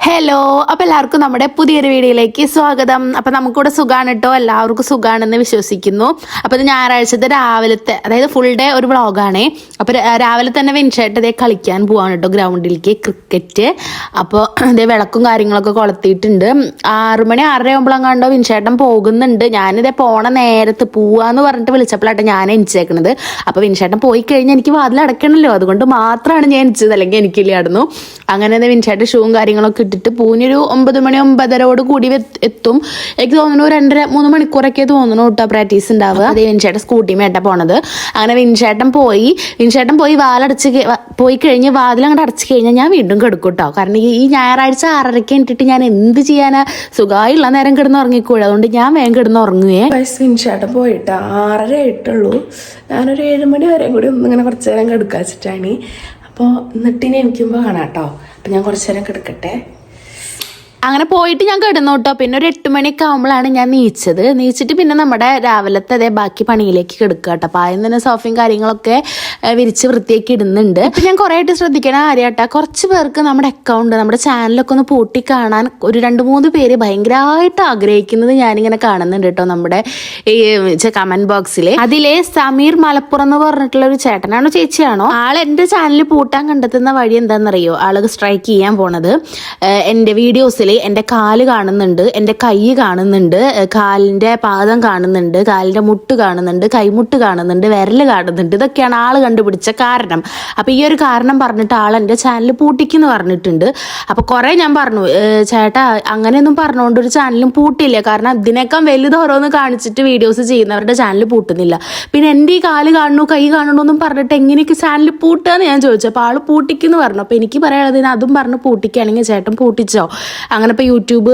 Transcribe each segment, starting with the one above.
Hello, അപ്പോൾ എല്ലാവർക്കും നമ്മുടെ പുതിയൊരു വീഡിയോയിലേക്ക് സ്വാഗതം. അപ്പോൾ നമുക്കിവിടെ സുഖമാണ് കേട്ടോ, എല്ലാവർക്കും സുഖമാണെന്ന് വിശ്വസിക്കുന്നു. അപ്പോൾ ഇത് ഞായറാഴ്ചത്തെ രാവിലത്തെ, അതായത് ഫുൾ ഡേ ഒരു വ്ളോഗാണേ. അപ്പോൾ രാവിലെ തന്നെ വിൻഷേട്ട് ഇതേ കളിക്കാൻ പോവാണ് കേട്ടോ, ഗ്രൗണ്ടിലേക്ക് ക്രിക്കറ്റ്. അപ്പോൾ ഇതേ വിളക്കും കാര്യങ്ങളൊക്കെ കൊളുത്തിയിട്ടുണ്ട്. 6 മണി 6:30 ആകുമ്പോഴെങ്ങാണ്ടോ വിൻഷേട്ടൻ പോകുന്നുണ്ട്. ഞാനിതേ പോണ നേരത്ത് പോവാന്ന് പറഞ്ഞിട്ട് വിളിച്ചപ്പോഴാട്ടെ ഞാൻ എണിച്ചേക്കണത്. അപ്പോൾ വിൻഷേട്ടൻ പോയി കഴിഞ്ഞാൽ എനിക്ക് വാതിൽ അടയ്ക്കണമല്ലോ, അതുകൊണ്ട് മാത്രമാണ് ഞാൻ എണിച്ചത്, അല്ലെങ്കിൽ എനിക്കില്ലായിരുന്നു. അങ്ങനെ വിൻഷേട്ടൻ ഷൂവും കാര്യങ്ങളൊക്കെ ഇട്ടിട്ട് പൂനൊരു 9 മണി 9:30 കൂടി എത്തും. എനിക്ക് തോന്നുന്നു 2-3 മണിക്കൂറൊക്കെ തോന്നുന്നു കേട്ടോ പ്രാക്ടീസ് ഉണ്ടാവുക. അതേ വിൻഷേട്ടൻ സ്കൂട്ടി മേട്ട പോണത്. അങ്ങനെ വിൻഷേട്ടൻ പോയി വാലടച്ച് പോയി കഴിഞ്ഞ് വാതിലങ്ങോട്ട് അടച്ചു കഴിഞ്ഞാൽ ഞാൻ വീണ്ടും കിടക്കും കേട്ടോ. കാരണം ഈ ഞായറാഴ്ച 6:30 ഇട്ടിട്ട് ഞാൻ എന്ത് ചെയ്യാനാ, സുഖമായുള്ള നേരം കിടന്ന് ഉറങ്ങിക്കൂടും. അതുകൊണ്ട് ഞാൻ വേഗം കിടന്ന് ഉറങ്ങുവേ. വിൻഷേട്ടൻ പോയിട്ട് 6:30 ആയിട്ടുള്ളൂ. ഞാനൊരു 7 മണി വരെ കൂടി ഒന്നിങ്ങനെ കുറച്ച് നേരം കിടക്കുക വെച്ചിട്ടാണ്. അപ്പോൾ എന്നിട്ടിനെ എനിക്കുമ്പോൾ കാണാം കേട്ടോ. അപ്പം ഞാൻ കുറച്ച് നേരം കിടക്കട്ടെ. അങ്ങനെ പോയിട്ട് ഞാൻ കിടന്നു കേട്ടോ. പിന്നെ ഒരു 8 മണിയൊക്കെ ആകുമ്പോഴാണ് ഞാൻ നീച്ചിട്ട് പിന്നെ നമ്മുടെ രാവിലത്തെ അതേ ബാക്കി പണിയിലേക്ക് കിടക്കുക കേട്ടോ. അപ്പം ആദ്യം തന്നെ സോഫയും കാര്യങ്ങളൊക്കെ വിരിച്ച് വൃത്തിയാക്കി ഇടുന്നുണ്ട്. ഇപ്പം ഞാൻ കുറേ ആയിട്ട് ശ്രദ്ധിക്കണ കാര്യമായിട്ടാ, കുറച്ച് പേർക്ക് നമ്മുടെ അക്കൗണ്ട്, നമ്മുടെ ചാനലൊക്കെ ഒന്ന് പൂട്ടി കാണാൻ ഒരു 2-3 പേര് ഭയങ്കരമായിട്ട് ആഗ്രഹിക്കുന്നത് ഞാനിങ്ങനെ കാണുന്നുണ്ട് കേട്ടോ, നമ്മുടെ ഈ കമന്റ് ബോക്സിൽ. അതിലെ സമീർ മലപ്പുറം എന്ന് പറഞ്ഞിട്ടുള്ള ഒരു ചേട്ടനാണോ ചേച്ചിയാണോ, ആൾ എൻ്റെ ചാനൽ പൂട്ടാൻ കണ്ടെത്തുന്ന വഴി എന്താണെന്നറിയോ, ആൾ സ്ട്രൈക്ക് ചെയ്യാൻ പോണത് എൻ്റെ വീഡിയോസിൽ എൻ്റെ കാല് കാണുന്നുണ്ട്, എൻ്റെ കൈ കാണുന്നുണ്ട്, കാലിൻ്റെ പാദം കാണുന്നുണ്ട്, കാലിൻ്റെ മുട്ട് കാണുന്നുണ്ട്, കൈമുട്ട് കാണുന്നുണ്ട്, വിരല് കാണുന്നുണ്ട്. ഇതൊക്കെയാണ് ആൾ കണ്ടുപിടിച്ച കാരണം. അപ്പോൾ ഈ ഒരു കാരണം പറഞ്ഞിട്ട് ആൾ എൻ്റെ ചാനൽ പൂട്ടിക്കുന്നു പറഞ്ഞിട്ടുണ്ട്. അപ്പോൾ കുറേ ഞാൻ പറഞ്ഞു, ചേട്ടാ അങ്ങനെയൊന്നും പറഞ്ഞുകൊണ്ട് ഒരു ചാനലും പൂട്ടില്ല. കാരണം ഇതിനേക്കാൾ വലുത് ഓരോന്ന് കാണിച്ചിട്ട് വീഡിയോസ് ചെയ്യുന്നവരുടെ ചാനൽ പൂട്ടുന്നില്ല. പിന്നെ എൻ്റെ ഈ കാല് കാണണു കൈ കാണണമെന്നും പറഞ്ഞിട്ട് എങ്ങനെയൊക്കെ ചാനൽ പൂട്ടുകയെന്ന് ഞാൻ ചോദിച്ചു. അപ്പോൾ ആൾ പൂട്ടിക്കുന്നു പറഞ്ഞു. അപ്പോൾ എനിക്ക് പറയാനുള്ളത്, അതും പറഞ്ഞ് പൂട്ടിക്കുകയാണെങ്കിൽ ചേട്ടൻ പൂട്ടിച്ചോ. അങ്ങനെ ഇപ്പോൾ യൂട്യൂബ്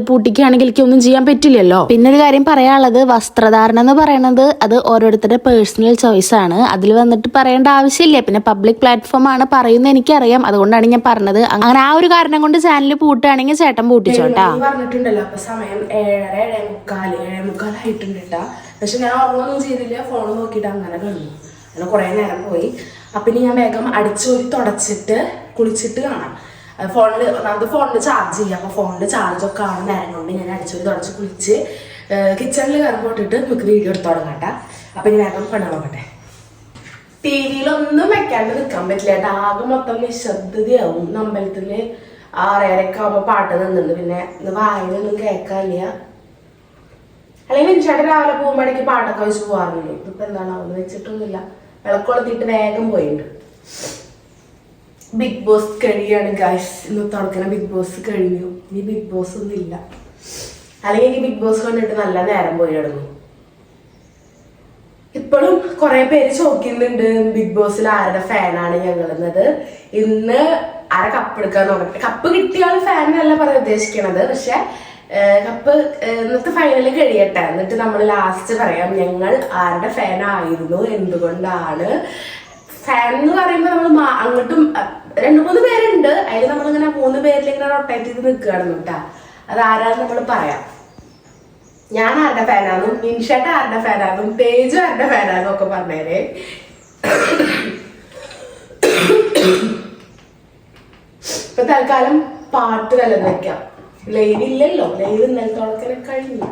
പൂട്ടിക്കുകയാണെങ്കിൽ എനിക്കൊന്നും ചെയ്യാൻ പറ്റില്ലല്ലോ. പിന്നെ ഒരു കാര്യം പറയാനുള്ളത്, വസ്ത്രധാരണം എന്ന് പറയുന്നത് അത് ഓരോരുത്തരുടെ പേഴ്സണൽ ചോയ്സ് ആണ്. അതിൽ വന്നിട്ട് പറയേണ്ട ആവശ്യമില്ല. പിന്നെ പബ്ലിക് പ്ലാറ്റ്ഫോം ആണ് പറയുന്നത് എനിക്കറിയാം, അതുകൊണ്ടാണ് ഞാൻ പറഞ്ഞത്. അങ്ങനെ ആ ഒരു കാരണം കൊണ്ട് ചാനൽ പൂട്ടുകയാണെങ്കിൽ ചേട്ടൻ പൂട്ടിച്ചോട്ടാ. പറഞ്ഞിട്ടുണ്ടല്ലോ. അപ്പൊ സമയം 7:30 ആയിട്ടുണ്ട് കേട്ടാ. പക്ഷെ ഞാൻ ഉറങ്ങൊന്നും ചെയ്തില്ല, ഫോൺ നോക്കിയിട്ട് അങ്ങനെ കഴിഞ്ഞു. അങ്ങനെ കുറെ നേരം പോയി. അപ്പൊ ഇനി ഞാൻ വേഗം അടിച്ചോരി തുടച്ചിട്ട് കുളിച്ചിട്ട് കാണാം. ഫോണിൽ ചാർജ് ചെയ്യാം. അപ്പോൾ ഫോണിൽ ചാർജൊക്കെ ആവുന്ന നേരം കൊണ്ട് ഞാൻ അടിച്ചോരി തുടച്ച് കുളിച്ച് കിച്ചണിൽ കയറി പോട്ടിട്ട് നമുക്ക് വീഡിയോ എടുത്ത് തുടങ്ങട്ടെ. അപ്പം ഇനി വേഗം പണി നോക്കട്ടെ. TV-യിലൊന്നും വെക്കാണ്ട് നിൽക്കാൻ പറ്റില്ല കേട്ടോ. ആകെ മൊത്തം നിശബ്ദതയാവും. അമ്പലത്തിൽ 6:30 ആകുമ്പോൾ പാട്ട് നിന്നുണ്ട്. പിന്നെ വായനൊന്നും കേൾക്കാനില്ല. അല്ലെങ്കിൽ വിൻഷേട്ടൻ രാവിലെ പോകുമ്പോഴേക്ക് പാട്ടൊക്കെ വെച്ച് പോകാറുണ്ട്. ഇതിപ്പോൾ എന്താണോ ഒന്ന് വെച്ചിട്ടൊന്നുമില്ല. വിളക്കൊളുത്തിട്ട് വേഗം പോയിട്ടുണ്ട്. ബിഗ് ബോസ് കഴിയാണ് ഗൈസ്. ഇന്ന് തുടക്കണ ബിഗ് ബോസ് കഴിഞ്ഞു. ഇനി ബിഗ് ബോസ് ഒന്നും ഇല്ല. അല്ലെങ്കിൽ എനിക്ക് ബിഗ് ബോസ് കണ്ടിട്ട് നല്ല നേരം പോയി കിടന്നു. ഇപ്പോഴും കുറെ പേര് ചോദിക്കുന്നുണ്ട് ബിഗ് ബോസിൽ ആരുടെ ഫാനാണ് ഞങ്ങളെന്നത്. ഇന്ന് ആരെ കപ്പ് എടുക്കാൻ നോക്കട്ടെ. കപ്പ് കിട്ടിയ ആൾ ഫാനല്ല പറയാൻ ഉദ്ദേശിക്കണത്. പക്ഷെ കപ്പ് ഇന്നത്തെ ഫൈനൽ കഴിയട്ടെ, എന്നിട്ട് നമ്മൾ ലാസ്റ്റ് പറയാം ഞങ്ങൾ ആരുടെ ഫാനായിരുന്നു, എന്തുകൊണ്ടാണ്. ഫാൻ എന്ന് പറയുമ്പോൾ നമ്മൾ അങ്ങോട്ടും 2-3 പേരുണ്ട്. അതിൽ നമ്മളിങ്ങനെ 3 പേരിൽ ഇങ്ങനെ റൊട്ടേറ്റ് ചെയ്ത് നിൽക്കുകയാണ് കേട്ടാ. അത് ആരാന്ന് നമ്മൾ പറയാം. ഞാൻ ആരുടെ ഫാനാന്നും, വിൻഷേട്ട ആരുടെ ഫാനാന്നും, പേജ് ആരുടെ ഫാനാന്നും ഒക്കെ പറഞ്ഞേരെ. ഇപ്പൊ തൽക്കാലം പാട്ട് വല്ലതും വെക്കാം. ലൈവ് ഇല്ലല്ലോ, ലൈവ് ഇന്നലത്തോളൊക്കെ കഴിഞ്ഞു.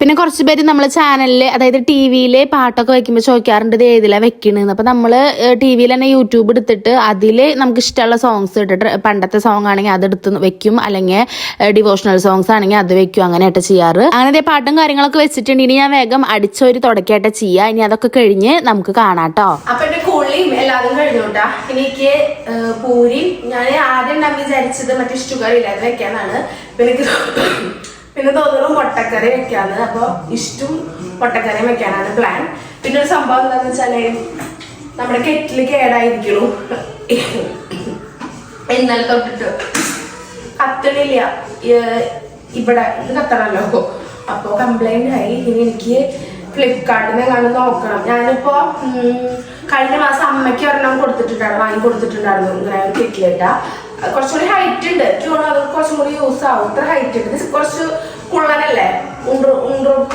പിന്നെ കുറച്ച് പേര് നമ്മളെ ചാനലിൽ, അതായത് TV-യിൽ പാട്ടൊക്കെ വെക്കുമ്പോൾ ചോദിക്കാറുണ്ട് ഇത് ഏതിലാണ് വെക്കണെന്ന്. അപ്പോൾ നമ്മൾ TV-യിൽ തന്നെ യൂട്യൂബ് എടുത്തിട്ട് അതിൽ നമുക്ക് ഇഷ്ടമുള്ള സോങ്സ് ഇട്ടിട്ട്, പണ്ടത്തെ സോങ് ആണെങ്കിൽ അതെടുത്ത് വെക്കും, അല്ലെങ്കിൽ ഡിവോഷണൽ സോങ്സ് ആണെങ്കിൽ അത് വെക്കും. അങ്ങനെയായിട്ട് ചെയ്യാറ്. അങ്ങനെ പാട്ടും കാര്യങ്ങളൊക്കെ വെച്ചിട്ടുണ്ട്. ഇനി ഞാൻ വേഗം അടിച്ചൊരു തുടക്കായിട്ട് ചെയ്യാം. ഇനി അതൊക്കെ കഴിഞ്ഞ് നമുക്ക് കാണാം കേട്ടോ. അപ്പൊ എന്റെ കുളിയും എല്ലാതും കഴിഞ്ഞോട്ടാ. എനിക്ക് പൂരി ഞാൻ ആദ്യം ഞാൻ വിചാരിച്ചത് മറ്റേ ഷുഗർ ഇല്ലാതെ വെക്കാന്നാണ്. പിന്നെ തോന്നുന്നു മുട്ടക്കറി വെക്കാന്ന്. അപ്പൊ ഇഷ്ടം മുട്ടക്കറി വെക്കാനാണ് പ്ലാൻ. പിന്നെ ഒരു സംഭവം എന്താന്ന് വെച്ചാല്, നമ്മുടെ കെറ്റില് കേടായിരിക്കണു. ഇന്നലെ തൊട്ടിട്ട് കത്തണില്ല. ഇവിടെ ഇത് കത്തണല്ലോ. അപ്പൊ കംപ്ലൈന്റ് ആയി. ഇനി എനിക്ക് ഫ്ലിപ്കാർട്ടിൽ നിന്ന് നോക്കണം. ഞാനിപ്പോ കഴിഞ്ഞ മാസം അമ്മയ്ക്ക് ഒരെണ്ണം വാങ്ങി കൊടുത്തിട്ടുണ്ടായിരുന്നു. ഇങ്ങനെ ഒരു കെറ്റിലിട്ടാ കുറച്ചുകൂടി ഹൈറ്റ് ഉണ്ട്. അത് കുറച്ചും കൂടി യൂസ് ആവും. ഇത്ര ഹൈറ്റ് ഉണ്ട്. കുറച്ച് കുള്ളനല്ലേ,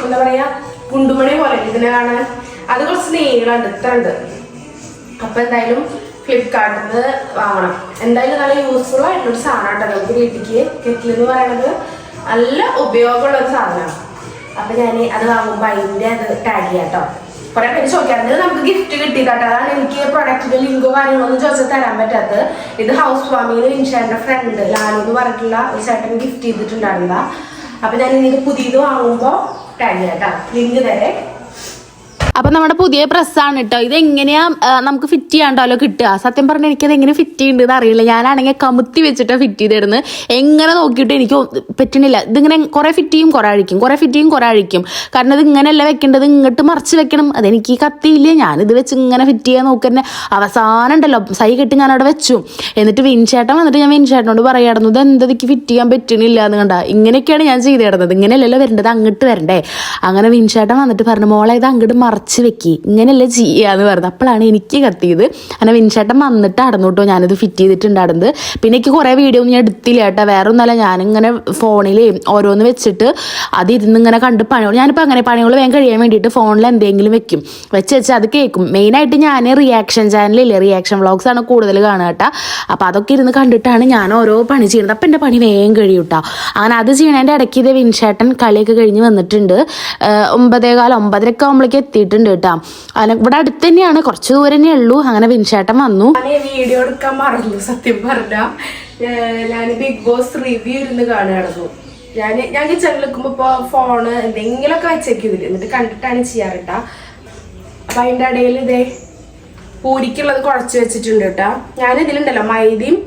എന്താ പറയാ, കുണ്ടുമണി പോലെ ഇതിനെ കാണാൻ. അത് കുറച്ച് നീളമുണ്ട്, ഇത്ര ഉണ്ട്. അപ്പൊ എന്തായാലും ഫ്ലിപ്കാർട്ടിൽ നിന്ന് വാങ്ങണം. എന്തായാലും നല്ല യൂസ്ഫുൾ ആയിട്ടുള്ളൊരു സാധനം കേട്ടോ നമുക്ക് വീട്ടിലേക്ക്. കെറ്റിൽ എന്ന് പറയുന്നത് നല്ല ഉപയോഗമുള്ള ഒരു സാധനമാണ്. അപ്പൊ ഞാൻ അത് വാങ്ങുമ്പോൾ അതിൻ്റെ അത് ടാഗ് ചെയ്യാം കേട്ടോ. കുറെ പേര് ചോദിക്കാറുണ്ട് നമുക്ക് ഗിഫ്റ്റ് കിട്ടിയിട്ടാട്ടോ. അതാണ് എനിക്ക് പ്രൊഡക്റ്റിന്റെ ലിങ്കോ കാര്യങ്ങളൊന്നും ചോദിച്ചാൽ തരാൻ പറ്റാത്തത്. ഇത് ഹൗസ് വാമിങ്ങിൽ വിൻഷാന്റെ ഫ്രണ്ട് ലാലു എന്ന് പറഞ്ഞിട്ടുള്ള ഒരു ചേട്ടൻ ഗിഫ്റ്റ് ചെയ്തിട്ടുണ്ടായിരുന്ന. അപ്പൊ ഞാൻ ഇനി പുതിയത് വാങ്ങുമ്പോൾ ടാഗ് ചെയ്യാം കേട്ടോ. ലിങ്ക് തരേ. അപ്പൊ നമ്മുടെ പുതിയ പ്രസ്സാണ് കേട്ടോ. ഇത് എങ്ങനെയാ നമുക്ക് ഫിറ്റ് ചെയ്യാണ്ടല്ലോ കിട്ടുക. സത്യം പറഞ്ഞാൽ എനിക്കത് എങ്ങനെ ഫിറ്റ് ചെയ്യുന്നുണ്ടെന്ന് അറിയില്ല. ഞാനാണെങ്കിൽ കമുത്തി വെച്ചിട്ടാണ് ഫിറ്റ് ചെയ്തിടുന്നത്. എങ്ങനെ നോക്കിയിട്ട് എനിക്ക് പറ്റണില്ല. ഇതിങ്ങനെ കുറെ ഫിറ്റ് ചെയ്യും കുറെ അഴിക്കും, കുറെ ഫിറ്റ് ചെയ്യും കുറെ അഴിക്കും. കാരണം ഇത് ഇങ്ങനെയല്ല വെക്കേണ്ടത്, ഇങ്ങോട്ട് മറിച്ച് വെക്കണം. അതെനിക്ക് കത്തിയില്ല. ഞാനിത് വെച്ച് ഇങ്ങനെ ഫിറ്റ് ചെയ്യാൻ നോക്കുന്നേ. അവസാനം ഉണ്ടല്ലോ സൈ കെട്ടി ഞാൻ അവിടെ വെച്ചു. എന്നിട്ട് വിൻചേട്ടൻ വന്നിട്ട് ഞാൻ വിൻചേട്ടനോട് പറയായിരുന്നു ഇത് എന്തതിക്ക് ഫിറ്റ് ചെയ്യാൻ പറ്റണില്ല എന്ന് കണ്ട. ഇങ്ങനെയൊക്കെയാണ് ഞാൻ ചെയ്ത് കിടന്നത്. ഇങ്ങനെയല്ലല്ലോ വരേണ്ടത്, അങ്ങോട്ട് വരണ്ടേ. അങ്ങനെ വിൻചേട്ടൻ വന്നിട്ട് പറഞ്ഞു മോളെ ഇത് അങ്ങോട്ട് മറിച്ച് വെക്കി, ഇങ്ങനെയല്ലേ ചെയ്യാന്ന് പറഞ്ഞു. അപ്പോഴാണ് എനിക്ക് കത്തിയത്. അങ്ങനെ വിൻചേട്ടൻ വന്നിട്ട് അടന്നോട്ടോ ഞാനിത് ഫിറ്റ് ചെയ്തിട്ടുണ്ടായിരുന്നത്. പിന്നെ എനിക്ക് കുറേ വീഡിയോ ഒന്നും ഞാൻ എടുത്തില്ല കേട്ടോ. വേറെ ഒന്നല്ല, ഞാനിങ്ങനെ ഫോണിൽ ഓരോന്ന് വെച്ചിട്ട് അത് ഇരുന്നിങ്ങനെ കണ്ട് പണികൾ ഞാനിപ്പോൾ അങ്ങനെ പണികൾ വേഗം കഴിയാൻ വേണ്ടിയിട്ട് ഫോണിൽ എന്തെങ്കിലും വെക്കും. വെച്ച് അത് കേൾക്കും. മെയിനായിട്ട് ഞാൻ റിയാക്ഷൻ ചാനലില്ലേ, റിയാക്ഷൻ വ്ളോഗ്സ് ആണ് കൂടുതൽ കാണുക കേട്ടോ. അപ്പോൾ അതൊക്കെ ഇരുന്ന് കണ്ടിട്ടാണ് ഞാൻ ഓരോ പണി ചെയ്യുന്നത്. അപ്പം എൻ്റെ പണി വേഗം കഴിയും കേട്ടോ. അങ്ങനെ അത് ചെയ്യണതിൻ്റെ ഇടയ്ക്ക് ഇത് വിൻചേട്ടൻ കളിയൊക്കെ കഴിഞ്ഞ് വന്നിട്ടുണ്ട്. 9:15 9:30 ആകുമ്പോഴേക്ക് എത്തിയിട്ടുണ്ട് കേട്ടോ. അതിന് ഇവിടെ അടുത്ത് തന്നെയാണ്, കുറച്ച് ദൂരം തന്നെ ഉള്ളൂ. അങ്ങനെ വിൻചേട്ടൻ വന്നു. വീഡിയോ എടുക്കാൻ മറന്നു സത്യം പറഞ്ഞാ. ഞാൻ ബിഗ് ബോസ് റിവ്യൂ ഇരുന്ന് കാണുകയായിരുന്നു. ഞാൻ കിച്ചണിൽ നിൽക്കുമ്പോ ഇപ്പൊ ഫോണ് എന്തെങ്കിലുമൊക്കെ വെച്ചേക്കില്ല, എന്നിട്ട് കണ്ടിട്ടാണ് ചെയ്യാറിട്ടാ. അപ്പൊ അതിന്റെ ഇടയിൽ ഇതേ പൂരിക്കുള്ളത് കുഴച്ച് വെച്ചിട്ടുണ്ട് കേട്ടോ. ഞാൻ ഇതിലുണ്ടല്ലോ മൈദയും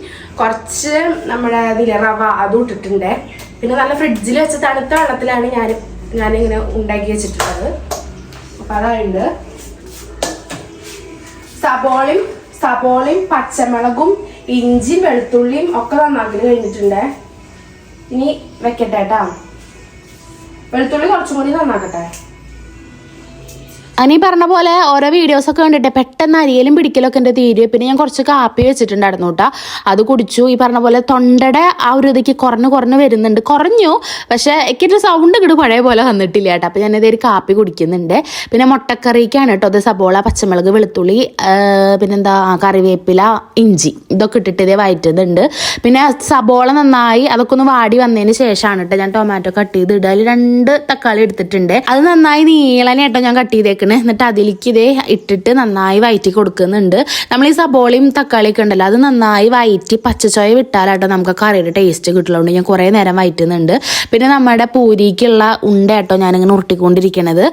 കുറച്ച് നമ്മുടെ ഇതിലെ റവ അതും ഇട്ടിട്ടുണ്ട്. പിന്നെ നല്ല ഫ്രിഡ്ജിൽ വെച്ച് തണുത്ത വെള്ളത്തിലാണ് ഞാനിങ്ങനെ ഉണ്ടാക്കി വെച്ചിട്ടുള്ളത്. അപ്പൊ അതായത് സബോളയും പച്ചമുളകും ഇഞ്ചിയും വെളുത്തുള്ളിയും ഒക്കെ നന്നാക്കി കഴിഞ്ഞിട്ടുണ്ട്. ഇനി വെക്കട്ടെ കേട്ടാ. വെളുത്തുള്ളി കുറച്ചും കൂടി നന്നാക്കട്ടെ. അനി പറഞ്ഞ പോലെ ഓരോ വീഡിയോസൊക്കെ കണ്ടിട്ട് പെട്ടെന്ന് അരിയലും പിടിക്കലൊക്കെ എൻ്റെ തീരും. പിന്നെ ഞാൻ കുറച്ച് കാപ്പി വെച്ചിട്ടുണ്ടായിരുന്നു കേട്ടോ. അത് കുടിച്ചു. ഈ പറഞ്ഞ പോലെ തൊണ്ടയുടെ ആ ഒരു ഇതിക്ക് കുറഞ്ഞ് വരുന്നുണ്ട്. കുറഞ്ഞു, പക്ഷേ എനിക്കൊരു സൗണ്ട് ഇങ്ങോട്ട് പഴയ പോലെ വന്നിട്ടില്ല കേട്ടോ. അപ്പോൾ ഞാനിതൊരു കാപ്പി കുടിക്കുന്നുണ്ട്. പിന്നെ മുട്ടക്കറിക്കാണ് കേട്ടോ അത്. സബോള പച്ചമുളക് വെളുത്തുള്ളി പിന്നെന്താ കറിവേപ്പില ഇഞ്ചി ഇതൊക്കെ ഇട്ടിട്ട് ഇതേ വഴറ്റുന്നുണ്ട്. പിന്നെ സബോള നന്നായി അതൊക്കെ ഒന്ന് വാടി വന്നതിന് ശേഷമാണ് കേട്ടോ ഞാൻ ടൊമാറ്റോ കട്ട് ചെയ്ത് ഇടുക. അതിൽ 2 തക്കാളി എടുത്തിട്ടുണ്ട്. അത് നന്നായി നീളനെ കേട്ടോ ഞാൻ കട്ട് ചെയ്തേക്കുന്നത്. എന്നിട്ട് അതിലേക്ക് ഇതേ ഇട്ടിട്ട് നന്നായി വയറ്റി കൊടുക്കുന്നുണ്ട്. നമ്മൾ ഈ സബോളയും തക്കാളിയൊക്കെ ഉണ്ടല്ലോ അത് നന്നായി വയറ്റി പച്ചച്ചോയ വിട്ടാലാട്ടോ നമുക്ക് കറിയുടെ ടേസ്റ്റ് കിട്ടുള്ളതുകൊണ്ട് ഞാൻ കുറേ നേരം വയറ്റുന്നുണ്ട്. പിന്നെ നമ്മുടെ പൂരിക്കുള്ള ഉണ്ട കേട്ടോ ഞാനിങ്ങനെ ഉരുട്ടിക്കൊണ്ടിരിക്കണത്.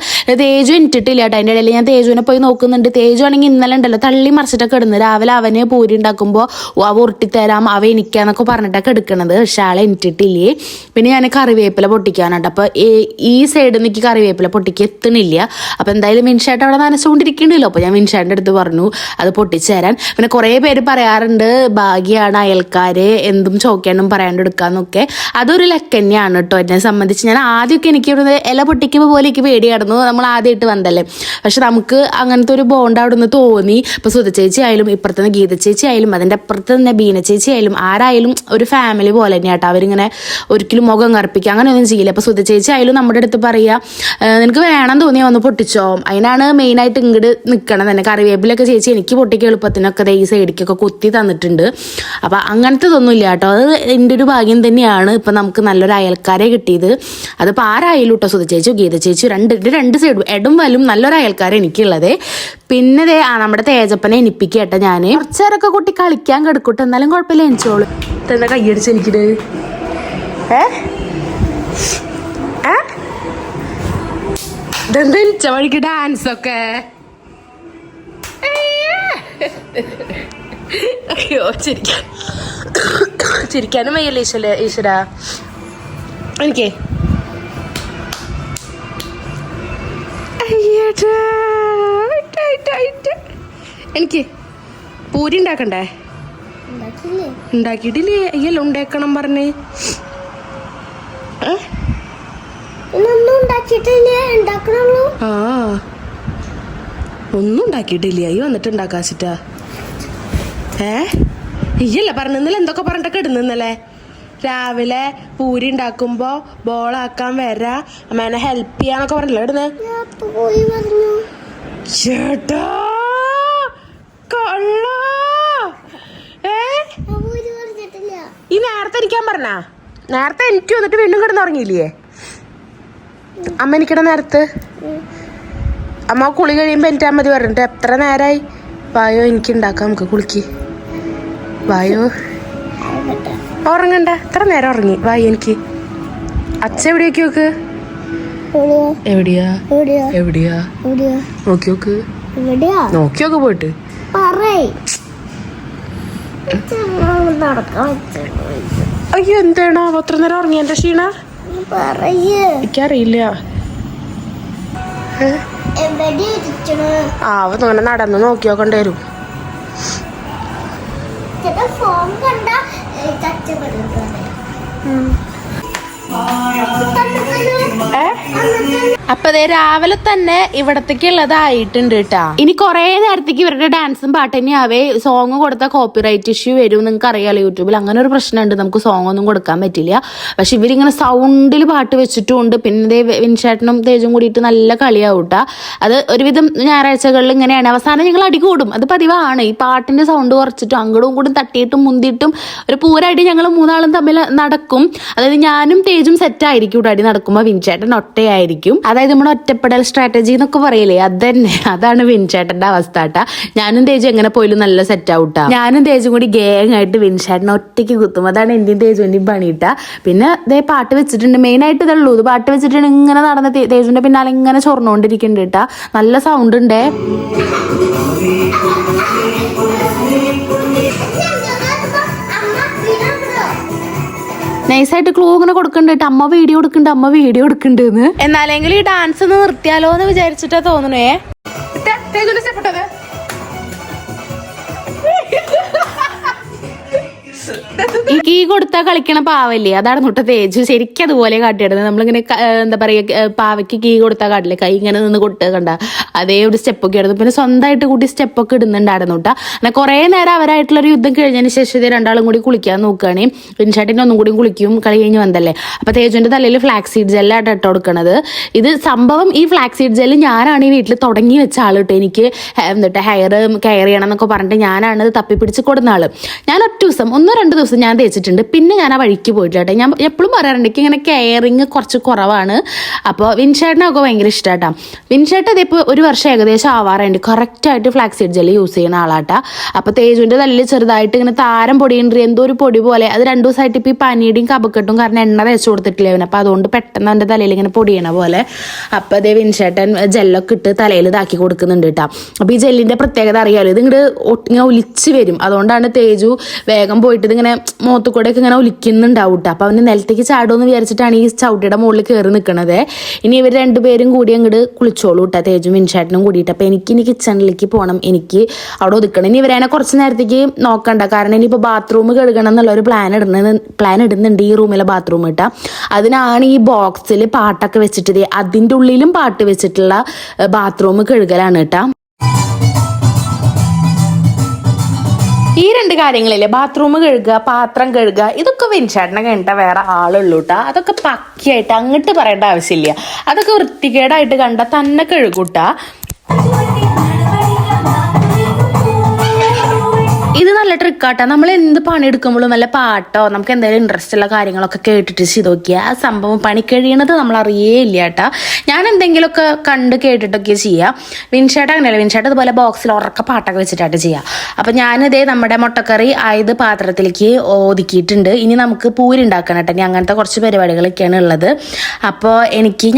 തേജു ഇട്ടിട്ടില്ല കേട്ടോ. അതിൻ്റെ ഇടയിൽ ഞാൻ തേജുവിനെ പോയി നോക്കുന്നുണ്ട്. തേജു ആണെങ്കിൽ ഇന്നലെ ഉണ്ടല്ലോ തള്ളി മറിച്ചിട്ടൊക്കെ ഇടുന്നത്. രാവിലെ അവന് പൂരി ഉണ്ടാക്കുമ്പോൾ അവ ഉരുട്ടിത്തരാം അവ എനിക്കാന്നൊക്കെ പറഞ്ഞിട്ടൊക്കെ എടുക്കണത്. പക്ഷെ ആളെ ഇട്ടിട്ടില്ലേ. പിന്നെ ഞാൻ കറിവേപ്പില പൊട്ടിക്കാനാട്ടോ. അപ്പോൾ ഈ സൈഡിൽ നിന്ന് എനിക്ക് കറിവേപ്പില പൊട്ടിക്ക് എത്തണില്ല. അപ്പോൾ എന്തായാലും മിൻഷാട്ട് അവിടെ നനച്ചുകൊണ്ടിരിക്കണ്ടല്ലോ. അപ്പോൾ ഞാൻ മിൻഷാട്ടിൻ്റെ അടുത്ത് പറഞ്ഞു അത് പൊട്ടിച്ചു തരാൻ. പിന്നെ കുറേ പേര് പറയാറുണ്ട് ഭാഗ്യമാണ് അയൽക്കാരെ എന്തും ചോദിക്കാനും പറയാണ്ട് എടുക്കാന്നൊക്കെ. അതൊരു ലക്ക് തന്നെയാണ് കേട്ടോ എന്നെ സംബന്ധിച്ച്. ഞാൻ ആദ്യമൊക്കെ എനിക്ക് ഇവിടെ ഇല പൊട്ടിക്കുമ്പോൾ പോലെ എനിക്ക് പേടിയായിരുന്നു. നമ്മൾ ആദ്യമായിട്ട് വന്നല്ലേ. പക്ഷെ നമുക്ക് അങ്ങനത്തെ ഒരു ബോണ്ട് അവിടെ നിന്ന് തോന്നി. ഇപ്പോൾ സുധ ചേച്ചി ആയാലും ഇപ്പുറത്തുനിന്ന് ഗീത ചേച്ചി ആയാലും അതിൻ്റെ അപ്പുറത്ത് തന്നെ ബീന ചേച്ചി ആയാലും ആരായാലും ഒരു ഫാമിലി പോലെ തന്നെയാട്ടോ. അവരിങ്ങനെ ഒരിക്കലും മുഖം കറുപ്പിക്കുക അങ്ങനെയൊന്നും ചെയ്യില്ല. അപ്പോൾ സുധ ചേച്ചി ആയാലും നമ്മുടെ അടുത്ത് പറയുക നിനക്ക് വേണം തോന്നിയാൽ വന്ന് പൊട്ടിച്ചോ. അതിനാണ് മെയിനായിട്ട് ഇങ്ങോട്ട് നിൽക്കണം തന്നെ. കറിവേപ്പിലൊക്കെ ചേച്ചി എനിക്ക് പൊട്ടിക്ക് എളുപ്പത്തിനൊക്കെ ഈ സൈഡിക്കൊക്കെ കൊത്തി തന്നിട്ടുണ്ട്. അപ്പം അങ്ങനത്തെ ഇതൊന്നും ഇല്ല കേട്ടോ. അത് എൻ്റെ ഒരു ഭാഗ്യം തന്നെയാണ് ഇപ്പം നമുക്ക് നല്ലൊരു അയൽക്കാരെ കിട്ടിയത്. അതിപ്പോൾ ആരായാലും കേട്ടോ സുധ ചേച്ചി ഗീത ചേച്ചി രണ്ട് സൈഡും എടും വലും നല്ലൊരു അയൽക്കാരെ എനിക്കുള്ളത്. പിന്നെ നമ്മുടെ തേജപ്പനെ എനിപ്പിക്കുക കേട്ടോ. ഞാൻ കുറച്ചേരൊക്കെ കുട്ടി കളിക്കാൻ കിടക്കൂട്ടെ, എന്നാലും കുഴപ്പമില്ല എനിച്ചോളൂ. എന്താ കയ്യടിച്ച് എനിക്കിത് ഇതെന്താ ഇച്ച വഴിക്ക് ഡാൻസൊക്കെ. അയ്യോ ചിരിക്കാനും വയ്യല്ലേ ഈശ്വര എനിക്ക്. എനിക്ക് പൂരി ഉണ്ടാക്കണ്ടേ? ഉണ്ടാക്കിയിട്ടില്ലേ? അയ്യല്ലോ ഉണ്ടാക്കണം പറഞ്ഞേ. ആ ഒന്നും ഉണ്ടാക്കിയിട്ടില്ല. ഈ വന്നിട്ട് ഉണ്ടാക്കാച്ചിട്ടാ. ഇയ്യല്ല പറഞ്ഞില്ല എന്തൊക്കെ പറഞ്ഞിട്ടൊക്കെ ഇടുന്നല്ലേ. രാവിലെ പൂരി ഉണ്ടാക്കുമ്പോ ബോളാക്കാൻ വരാ അമ്മേനെ ഹെൽപ്പ് ചെയ്യാന്നൊക്കെ പറഞ്ഞല്ലോ ഇടുന്നത്. ചേട്ടാ കള്ള നേരത്തെ ഇരിക്കാൻ പറഞ്ഞാ? നേരത്തെ എനിക്ക് വന്നിട്ട് വീണ്ടും കിടന്നുറങ്ങിയില്ലേ? അമ്മ എനിക്കിടെ നേരത്ത് അമ്മ കുളി കഴിയുമ്പോ എനിറ്റാ മതി പറഞ്ഞിട്ട് എത്ര നേരമായി? വായോ എനിക്ക് ഉണ്ടാക്കാം, നമുക്ക് കുളിക്ക്. വായോ, ഉറങ്ങണ്ട, എത്ര നേരം ഉറങ്ങി? വായോ എനിക്ക്. അച്ഛ എവിടെയൊക്കെ നോക്ക്. എവിടെയാ എവിടെയാ നോക്കി നോക്ക്, നോക്കി നോക്ക് പോയിട്ട്. അയ്യോ എന്താണോ അത്ര നേരം ഉറങ്ങി? എന്റെ ക്ഷീണ എനിക്കറിയില്ല. അങ്ങനെ നടന്ന് നോക്കി നോക്കേണ്ടി വരും. അപ്പൊ ദേ രാവിലെ തന്നെ ഇവിടത്തേക്ക് ഉള്ളതായിട്ടുണ്ട് കേട്ടാ. ഇനി കുറെ നേരത്തേക്ക് ഇവരുടെ ഡാൻസും പാട്ട് തന്നെയാവേ. സോങ് കൊടുത്താൽ കോപ്പിറൈറ്റ് ഇഷ്യൂ വരും, നിങ്ങൾക്ക് അറിയാലോ യൂട്യൂബിൽ അങ്ങനെ ഒരു പ്രശ്നമുണ്ട്, നമുക്ക് സോങ് ഒന്നും കൊടുക്കാൻ പറ്റില്ല. പക്ഷെ ഇവരിങ്ങനെ സൗണ്ടിൽ പാട്ട് വെച്ചിട്ടുണ്ട്. പിന്നെ വിൻചേട്ടനും തേജും കൂടിയിട്ട് നല്ല കളിയാവൂട്ടാ. അത് ഒരുവിധം ഞായറാഴ്ചകളിൽ ഇങ്ങനെയാണ്. അവസാനം ഞങ്ങൾ അടി കൂടും, അത് പതിവാണ്. ഈ പാട്ടിന്റെ സൗണ്ട് കുറച്ചിട്ടും അങ്ങോട്ടും കൂടി തട്ടിയിട്ടും മുന്തിയിട്ടും ഒരു പൂരായിട്ട് ഞങ്ങൾ മൂന്നാളും തമ്മിൽ നടക്കും. അതായത് ഞാനും തേജും സെറ്റ് ആയിരിക്കും അടി നടക്കുമ്പോൾ, വിൻചേട്ടൻ ഒറ്റയായിരിക്കും. അതായത് നമ്മുടെ ഒറ്റപ്പെടൽ സ്ട്രാറ്റജി എന്നൊക്കെ പറയില്ലേ, അത് തന്നെ, അതാണ് വിൻചേട്ടന്റെ അവസ്ഥ കേട്ടാ. ഞാനും തേജും എങ്ങനെ പോലും നല്ല സെറ്റ് ആവൂട്ടാ. ഞാനും തേജും കൂടി ഗേങ് ആയിട്ട് വിൻചേട്ടനെ ഒറ്റയ്ക്ക് കുത്തും. അതാണ് എന്റെയും തേജുവിന്റെയും പണിയിട്ടാ. പിന്നെ ദേ പാട്ട് വെച്ചിട്ടുണ്ട്, മെയിൻ ആയിട്ട് ഇതുള്ളൂ. ഇത് പാട്ട് വെച്ചിട്ടുണ്ട് ഇങ്ങനെ നടന്ന തേജുവിന്റെ പിന്നാലെ ഇങ്ങനെ ചൊറന്നുകൊണ്ടിരിക്കുന്നുണ്ട് കേട്ടാ. നല്ല സൗണ്ട് ഉണ്ടേ. നൈസായിട്ട് ക്ലൂ ഇങ്ങനെ കൊടുക്കണ്ടിട്ട് അമ്മ വീഡിയോ എടുക്കണ്ടെന്ന്. എന്നാലെങ്കിലും ഈ ഡാൻസ് ഒന്ന് നിർത്തിയാലോ എന്ന് വിചാരിച്ചിട്ടാ തോന്നണേ. ഈ കീ കൊടുത്താ കളിക്കണ പാവല്ലേ, അതാണ് തൊട്ട തേജു ശരിക്കും അതുപോലെ കാട്ടിയിടുന്നത്. നമ്മളിങ്ങനെ എന്താ പറയാ, പാവയ്ക്ക് കീ കൊടുത്താൽ കാട്ടില്ലേ, കൈ ഇങ്ങനെ നിന്ന് കൊട്ടുക കണ്ട അതേ ഒരു സ്റ്റെപ്പൊക്കെ ഇടുന്നു. പിന്നെ സ്വന്തമായിട്ട് കൂട്ടി സ്റ്റെപ്പൊക്കെ ഇടുന്നുണ്ടായിരുന്നു കേട്ടാ. അങ്ങനെ കുറെ നേരം അവരായിട്ടുള്ളൊരു യുദ്ധം കഴിഞ്ഞതിന് ശേഷം രണ്ടാളും കൂടി കുളിക്കാൻ നോക്കുകയാണ്. വിൻചേട്ടൻ്റെ ഒന്നും കൂടി കുളിക്കും, കളി കഴിഞ്ഞ് വന്നല്ലേ. അപ്പൊ തേജുവിന്റെ തലയിൽ ഫ്ലാക്സ് സീഡ് ജെല്ലാണ് ഇട്ട് കൊടുക്കണത്. ഇത് സംഭവം ഈ ഫ്ലാക്സ് സീഡ് ജെല്ല് ഞാനാണ് ഈ വീട്ടിൽ തുടങ്ങി വെച്ച ആൾ കേട്ടോ. എനിക്ക് എന്നിട്ട് ഹെയർ കെയർ ചെയ്യണം എന്നൊക്കെ പറഞ്ഞിട്ട് ഞാനാണ് ഇത് തപ്പിപ്പിടിച്ച് കൊടുന്ന ആള്. ഞാൻ ഒറ്റ ദിവസം 1-2 ദിവസം ഞാൻ തേച്ചിട്ടുണ്ട്, പിന്നെ ഞാൻ ആ വഴിക്ക് പോയിട്ടില്ല. ഞാൻ എപ്പോഴും പറയാറുണ്ട് എനിക്ക് ഇങ്ങനെ കെയറിങ് കുറച്ച് കുറവാണ്. അപ്പോൾ വിൻചേട്ടനൊക്കെ ഭയങ്കര ഇഷ്ടമാട്ടാ. വിൻചേട്ടൻ ഇതിപ്പോൾ 1 വർഷം ഏകദേശം ആവാറുണ്ട് കറക്റ്റായിട്ട് ഫ്ലാക്സ് സീഡ് ജെല്ല് യൂസ് ചെയ്യുന്ന ആളാട്ടാ. അപ്പോൾ തേജുവിൻ്റെ തല്ലിൽ ചെറുതായിട്ട് ഇങ്ങനെ താരം പൊടിയുണ്ട്, എന്തോ ഒരു പൊടി പോലെ. അത് 2 ദിവസമായിട്ട് ഇപ്പോൾ ഈ പനിയുടെയും കപക്കെട്ടും കാരണം എണ്ണ തേച്ച് കൊടുത്തിട്ടില്ല അവന്. അപ്പോൾ അതുകൊണ്ട് പെട്ടെന്ന് അവൻ്റെ തലയിൽ ഇങ്ങനെ പൊടിയണ പോലെ. അപ്പോൾ അതേ വിൻചേട്ടൻ ജെല്ലൊക്കെ ഇട്ട് തലയിൽ ഇതാക്കി കൊടുക്കുന്നുണ്ട് കേട്ടോ. അപ്പോൾ ഈ ജെല്ലിൻ്റെ പ്രത്യേകത അറിയാമല്ലോ, ഇത് ഇങ്ങനെ ഇങ്ങനെ ഒലിച്ച് വരും. അതുകൊണ്ടാണ് തേജു വേഗം പോയിട്ട് ഇതിങ്ങനെ മുഖത്തുകൂടെയൊക്കെ ഇങ്ങനെ ഒലിക്കുന്നുണ്ടാവും കേട്ടോ. അപ്പോൾ അവന് നിലത്തേക്ക് ചാടുമെന്ന് വിചാരിച്ചിട്ടാണ് ഈ ചവിട്ടിയുടെ മുകളിൽ കയറി നിൽക്കണത്. ഇനി ഇവർ 2 പേരും കൂടി അങ്ങോട്ട് കുളിച്ചോളൂ കേട്ടോ, തേജും വിൻചേട്ടനും കൂടിയിട്ട്. അപ്പോൾ ഇനി കിച്ചണിലേക്ക് പോകണം, എനിക്ക് അവിടെ ഒതുക്കണം. ഇനി ഇവരതിനെ കുറച്ച് നേരത്തേക്ക് നോക്കണ്ട, കാരണം ഇനിയിപ്പോൾ ബാത്റൂം കഴുകണം എന്നുള്ളൊരു പ്ലാൻ ഇടുന്നുണ്ട് ഈ റൂമിലെ ബാത്റൂം കേട്ടോ. അതിനാണ് ഈ ബോക്സിൽ പാട്ടൊക്കെ വെച്ചിട്ട് അതിൻ്റെ ഉള്ളിലും പാട്ട് വെച്ചിട്ടുള്ള ബാത്റൂം കഴുകലാണ് കേട്ടോ. ഈ 2 കാര്യങ്ങളില്ലേ, ബാത്റൂം കഴുകുക, പാത്രം കഴുകുക, ഇതൊക്കെ വിൻചേട്ടനെ കഴിഞ്ഞിട്ട് വേറെ ആളുള്ളൂ കേട്ടോ. അതൊക്കെ പക്കിയായിട്ട് അങ്ങോട്ട് പറയേണ്ട ആവശ്യമില്ല. അതൊക്കെ വൃത്തികേടായിട്ട് കണ്ടാൽ തന്നെ കഴുകൂട്ടാ. ഇത് നല്ല ട്രിക്കാട്ടോ. നമ്മൾ എന്ത് പണിയെടുക്കുമ്പോഴും വല്ല പാട്ടോ നമുക്ക് എന്തെങ്കിലും ഇൻട്രസ്റ്റ് ഉള്ള കാര്യങ്ങളൊക്കെ കേട്ടിട്ട് ചെയ്ത് നോക്കിയാൽ ആ സംഭവം പണി കഴിയണത് നമ്മൾ അറിയേയില്ല കേട്ടോ. ഞാൻ എന്തെങ്കിലുമൊക്കെ കണ്ട് കേട്ടിട്ടൊക്കെ ചെയ്യാം. വിൻചേട്ടൻ അങ്ങനെയല്ല, വിൻചേട്ടൻ ഇതുപോലെ ബോക്സിൽ ഉറക്ക പാട്ടൊക്കെ വെച്ചിട്ടായിട്ട് ചെയ്യാം. അപ്പം ഞാനിതേ നമ്മുടെ മുട്ടക്കറി ആയത് പാത്രത്തിലേക്ക് ഒതുക്കിയിട്ടുണ്ട്. ഇനി നമുക്ക് പൂരി ഉണ്ടാക്കണം കേട്ടോ. ഇനി അങ്ങനത്തെ കുറച്ച് പരിപാടികളൊക്കെയാണ് ഉള്ളത്. അപ്പോൾ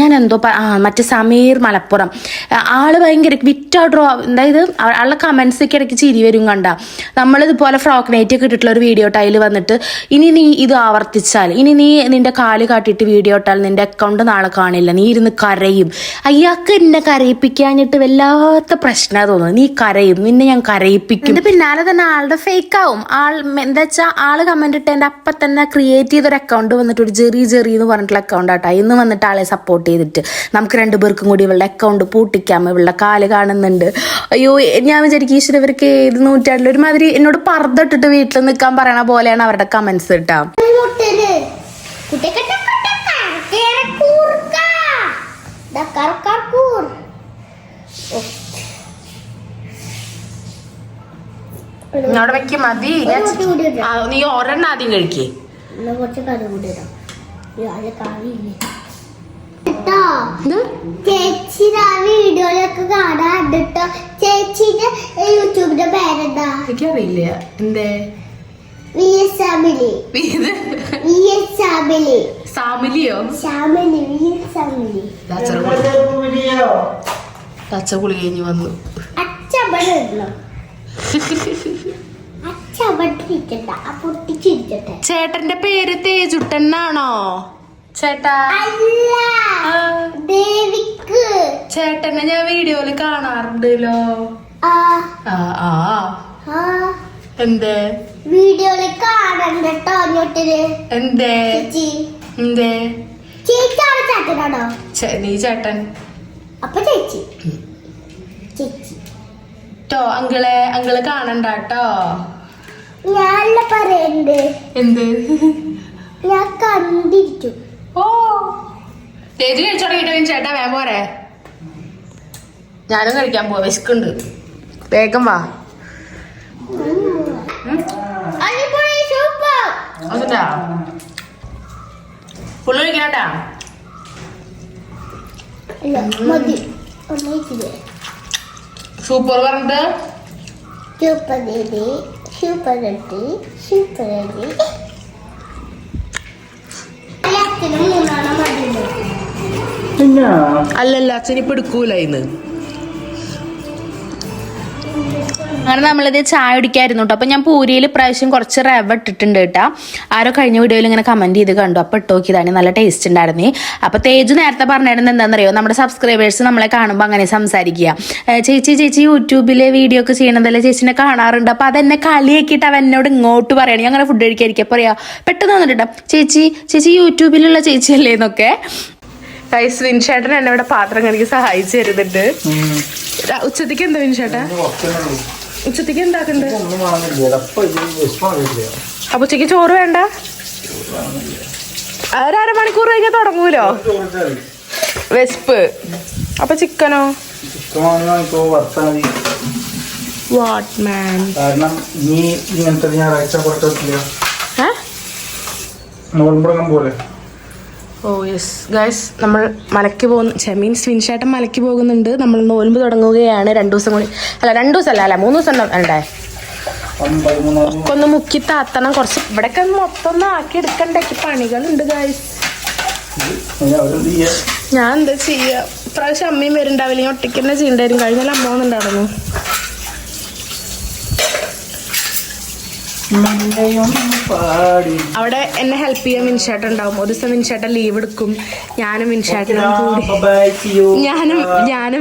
ഞാൻ എന്തോ മറ്റേ സമീർ മലപ്പുറം ആള് ഭയങ്കര വിറ്റാഡ്രോ, അതായത് ആളുടെ കമൻസൊക്കെ ഇടയ്ക്ക് ചിരി വരും കണ്ട. നമ്മളിതുപോലെ ഫ്രോക്ക് നൈറ്റ് ഒക്കെ ഇട്ടിട്ടുള്ള ഒരു വീഡിയോ ടൈൽ വന്നിട്ട് ഇനി നീ ഇത് ആവർത്തിച്ചാൽ, ഇനി നീ നിന്റെ കാല് കാട്ടിയിട്ട് വീഡിയോ ഇട്ടാൽ നിന്റെ അക്കൗണ്ട് നാളെ കാണില്ല, നീ ഇരുന്ന് കരയും. അയാൾക്ക് എന്നെ കരയിപ്പിക്കാഞ്ഞിട്ട് വല്ലാത്ത പ്രശ്നമാണ് തോന്നുന്നു. നീ കരയും, നിന്നെ ഞാൻ കരയിപ്പിക്കും. എന്റെ പിന്നാലെ തന്നെ ആളുടെ ഫേക്ക് ആവും. എന്താ വെച്ചാൽ ആള് കമന്റ് ഇട്ടതിന്റെ അപ്പം തന്നെ ക്രിയേറ്റ് ചെയ്തൊരു അക്കൗണ്ട് വന്നിട്ട് ഒരു ജെറി എന്ന് പറഞ്ഞിട്ടുള്ള അക്കൗണ്ട് ആട്ടോ. ഇന്ന് വന്നിട്ട് ആളെ സപ്പോർട്ട് ചെയ്തിട്ട് നമുക്ക് 2 പേർക്കും കൂടി ഇവളുടെ അക്കൗണ്ട് പൂട്ടിക്കാം, ഇവളുടെ കാല് കാണുന്നുണ്ട്. അയ്യോ, ഞാൻ വിചാരിക്കും ഈശ്വര ഇവർക്ക് ഏത് നൂറ്റാണ്ടിൽ ഒരുമാതിരി എന്നോട് പർദ്ദട്ടിട്ട് വീട്ടിൽ നിൽക്കാൻ പറയണ പോലെയാണ് അവരുടെ കമന്റ്സ് കേട്ടോ. അവിടെ വെക്ക് മതി. നീ ഒരെണ്ണം ആദ്യം കഴിക്കേ, കുറച്ച് കറി കൂടി ഇടാം കറിയില്ലേ ചേച്ചി വീഡിയോയിലൊക്കെ കാണാൻ കേട്ടോ. ചേച്ചിന്റെ യൂട്യൂബിന്റെ പേരെന്താ? എനിക്കറിയില്ല. എന്തേ? സാമിലിയോ? അച്ചകുളി കഴിഞ്ഞ് വന്നു. ചേട്ടന്റെ പേര് തേജുട്ടനാണോ? ചേട്ടാ ചേട്ടനെ ഞാൻ വീഡിയോയില് കാണാറുണ്ടല്ലോ. എന്തേ വീഡിയോയില് കാണണ്ടോ? എന്തേ എന്തേ ചേച്ചിയാണ് ചേട്ടനാണോ? നീ ചേട്ടൻ. അപ്പൊ ചേച്ചി ചേച്ചി അങ്കിള് കാണണ്ടാട്ടോ. ഞാനല്ല പറയണ്ട്. എന്ത്? ഞാൻ കണ്ടിരിക്കും. ഓ ചേച്ചി കഴിച്ചു തുടങ്ങിട്ടോ. ചേട്ടാ വേഗം പോരെ, ഞാനും കഴിക്കാൻ പോവാ. വിശക്കുണ്ട്. വേഗം വാ. ഫുള്ള് കഴിക്കാട്ടാ. സൂപ്പർ പറഞ്ഞിട്ട് അല്ലല്ല അച്ഛനിപ്പോ എടുക്കൂല ഇന്ന്. അങ്ങനെ നമ്മളിത് ചായ കുടിക്കായിരുന്നു കേട്ടോ. അപ്പം ഞാൻ പൂരിയിൽ പ്രാവശ്യം കുറച്ച് റവ ഇട്ടിട്ടുണ്ട് കേട്ടോ. ആരോ കഴിഞ്ഞ വീഡിയോയിൽ ഇങ്ങനെ കമന്റ് ചെയ്ത് കണ്ടു. അപ്പം ഇട്ട് നോക്കിയതാണ്, നല്ല ടേസ്റ്റ് ഉണ്ടായിരുന്നു. അപ്പം തേജു നേരത്തെ പറഞ്ഞിരുന്നത് എന്താണെന്നറിയോ, നമ്മുടെ സബ്സ്ക്രൈബേഴ്സ് നമ്മളെ കാണുമ്പോൾ അങ്ങനെ സംസാരിക്കുക, ചേച്ചി യൂട്യൂബിൽ വീഡിയോ ഒക്കെ ചെയ്യണതല്ലേ, ചേച്ചിനെ കാണാറുണ്ട്. അപ്പം അതെന്നെ കളിയാക്കിയിട്ട് അവൻ എന്നോട് ഇങ്ങോട്ട് പറയണം. അങ്ങനെ ഫുഡ് കഴിക്കാതിരിക്കുക പറയാ പെട്ടെന്ന് വന്നിട്ടാ ചേച്ചി യൂട്യൂബിലുള്ള ചേച്ചിയല്ലേ എന്നൊക്കെ. വിൻചേട്ടൻ എന്നെ ഇവിടെ പാത്രം കണിക്ക് സഹായിച്ചു തരുന്നുണ്ട്. ഉച്ചത്തേക്ക് എന്താ വിൻചേട്ടാ? ഉച്ചത്തേക്ക് എന്താക്കണ്ട്? അപ്പൊ ഉച്ചക്ക് ചോറ് വേണ്ട? അരമണിക്കൂർ കഴിഞ്ഞാൽ തുടങ്ങൂലോ വെസ്പ്. അപ്പൊ ചിക്കനോ? What man? Oh yes guys, നമ്മൾ മലയ്ക്ക് പോകുന്നു. മീൻസ് വിൻചേട്ടൻ മലയ്ക്ക് പോകുന്നുണ്ട്. നമ്മൾ നോൽമ്പ് തുടങ്ങുകയാണ്. 2 ദിവസം കൂടി, 2 ദിവസമല്ല 3 ദിവസം വേണ്ടേ? ഒന്ന് മുക്കി താത്തണം കുറച്ച്. ഇവിടെയൊക്കെ മൊത്തം ഒന്ന് ആക്കി എടുക്കണ്ടേ, പണികളുണ്ട് ഗൈസ്. ഞാൻ എന്താ ചെയ്യാ, ഇപ്രാവശ്യം അമ്മയും വരുന്നുണ്ടാവില്ല, ഒറ്റയ്ക്ക് തന്നെ ചെയ്യണ്ടായിരുന്നു. കഴിഞ്ഞാൽ അമ്മ വന്നിട്ടുണ്ടായിരുന്നു. അവിടെ എന്നെ ഹെൽപ്പ് ചെയ്യാൻ വിൻചേട്ടൻ ഉണ്ടാവും. ഒരു ദിവസം വിൻചേട്ടൻ ലീവ് എടുക്കും. ഞാനും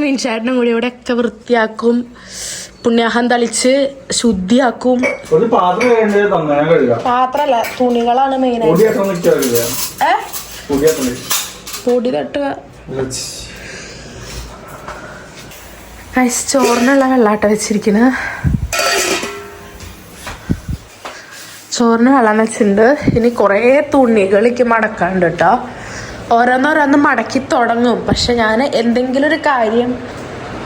വിൻചേട്ടനും കൂടി ഇവിടെ ഒക്കെ വൃത്തിയാക്കും, പുണ്യാഹം തളിച്ച് ശുദ്ധിയാക്കും. പാത്രല്ല, തുണികളാണ് മെയിനായിട്ട്. പൊടി തട്ടുക. ചോറിനുള്ള വെള്ളാട്ട വെച്ചിരിക്കുന്നത്. ചോറിന് വെള്ളം വെച്ചിട്ടുണ്ട്. ഇനി കുറേ തുണികളിക്ക് മടക്കാണ്ട് കേട്ടോ. ഓരോന്നോരോന്ന് മടക്കി തുടങ്ങും. പക്ഷെ ഞാൻ എന്തെങ്കിലും ഒരു കാര്യം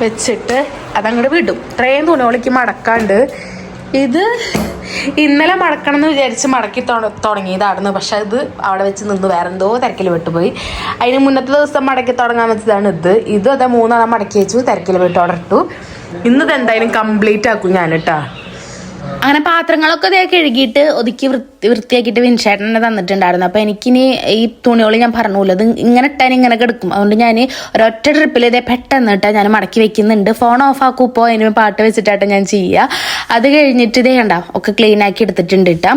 വെച്ചിട്ട് അതങ്ങോട്ട് വിടും. ഇത്രയും തുണികളിക്ക് മടക്കാണ്ട്. ഇത് ഇന്നലെ മടക്കണം എന്ന് വിചാരിച്ച് മടക്കി തുടങ്ങിയതായിരുന്നു. പക്ഷെ അത് അവിടെ വെച്ച് നിന്ന് വേറെ എന്തോ തിരക്കിൽ വിട്ടുപോയി. അതിന് മുന്നത്തെ ദിവസം മടക്കി തുടങ്ങാൻ വെച്ചതാണ് ഇത് അതാ 3 മടക്കി വെച്ചു, തിരക്കിൽ വിട്ട് ഓർഡർ ഇട്ടു. ഇന്നത് എന്തായാലും കംപ്ലീറ്റ് ആക്കും ഞാൻ കേട്ടോ. അങ്ങനെ പാത്രങ്ങളൊക്കെ കഴുകിയിട്ട് ഒതുക്കി വൃത്തിയാക്കിയിട്ട് വിൻചേട്ടനെ തന്നിട്ടുണ്ടായിരുന്നു. അപ്പോൾ എനിക്കിനി ഈ തുണികൾ ഞാൻ പറഞ്ഞില്ല, ഇത് ഇങ്ങനെ ഇട്ടാൻ ഇങ്ങനെ കിടക്കും. അതുകൊണ്ട് ഞാൻ ഒരൊറ്റ ട്രിപ്പിൽ ഇതേ പെട്ടെന്ന് ഇട്ടാൽ ഞാൻ മടക്കി വെക്കുന്നുണ്ട്. ഫോൺ ഓഫ് ആക്കും. ഇപ്പോൾ അതിന് പാട്ട് വെച്ചിട്ടായിട്ട് ഞാൻ ചെയ്യുക. അത് കഴിഞ്ഞിട്ട് ഇതേ കണ്ട ഒക്കെ ക്ലീൻ ആക്കി എടുത്തിട്ടുണ്ട് കേട്ടോ.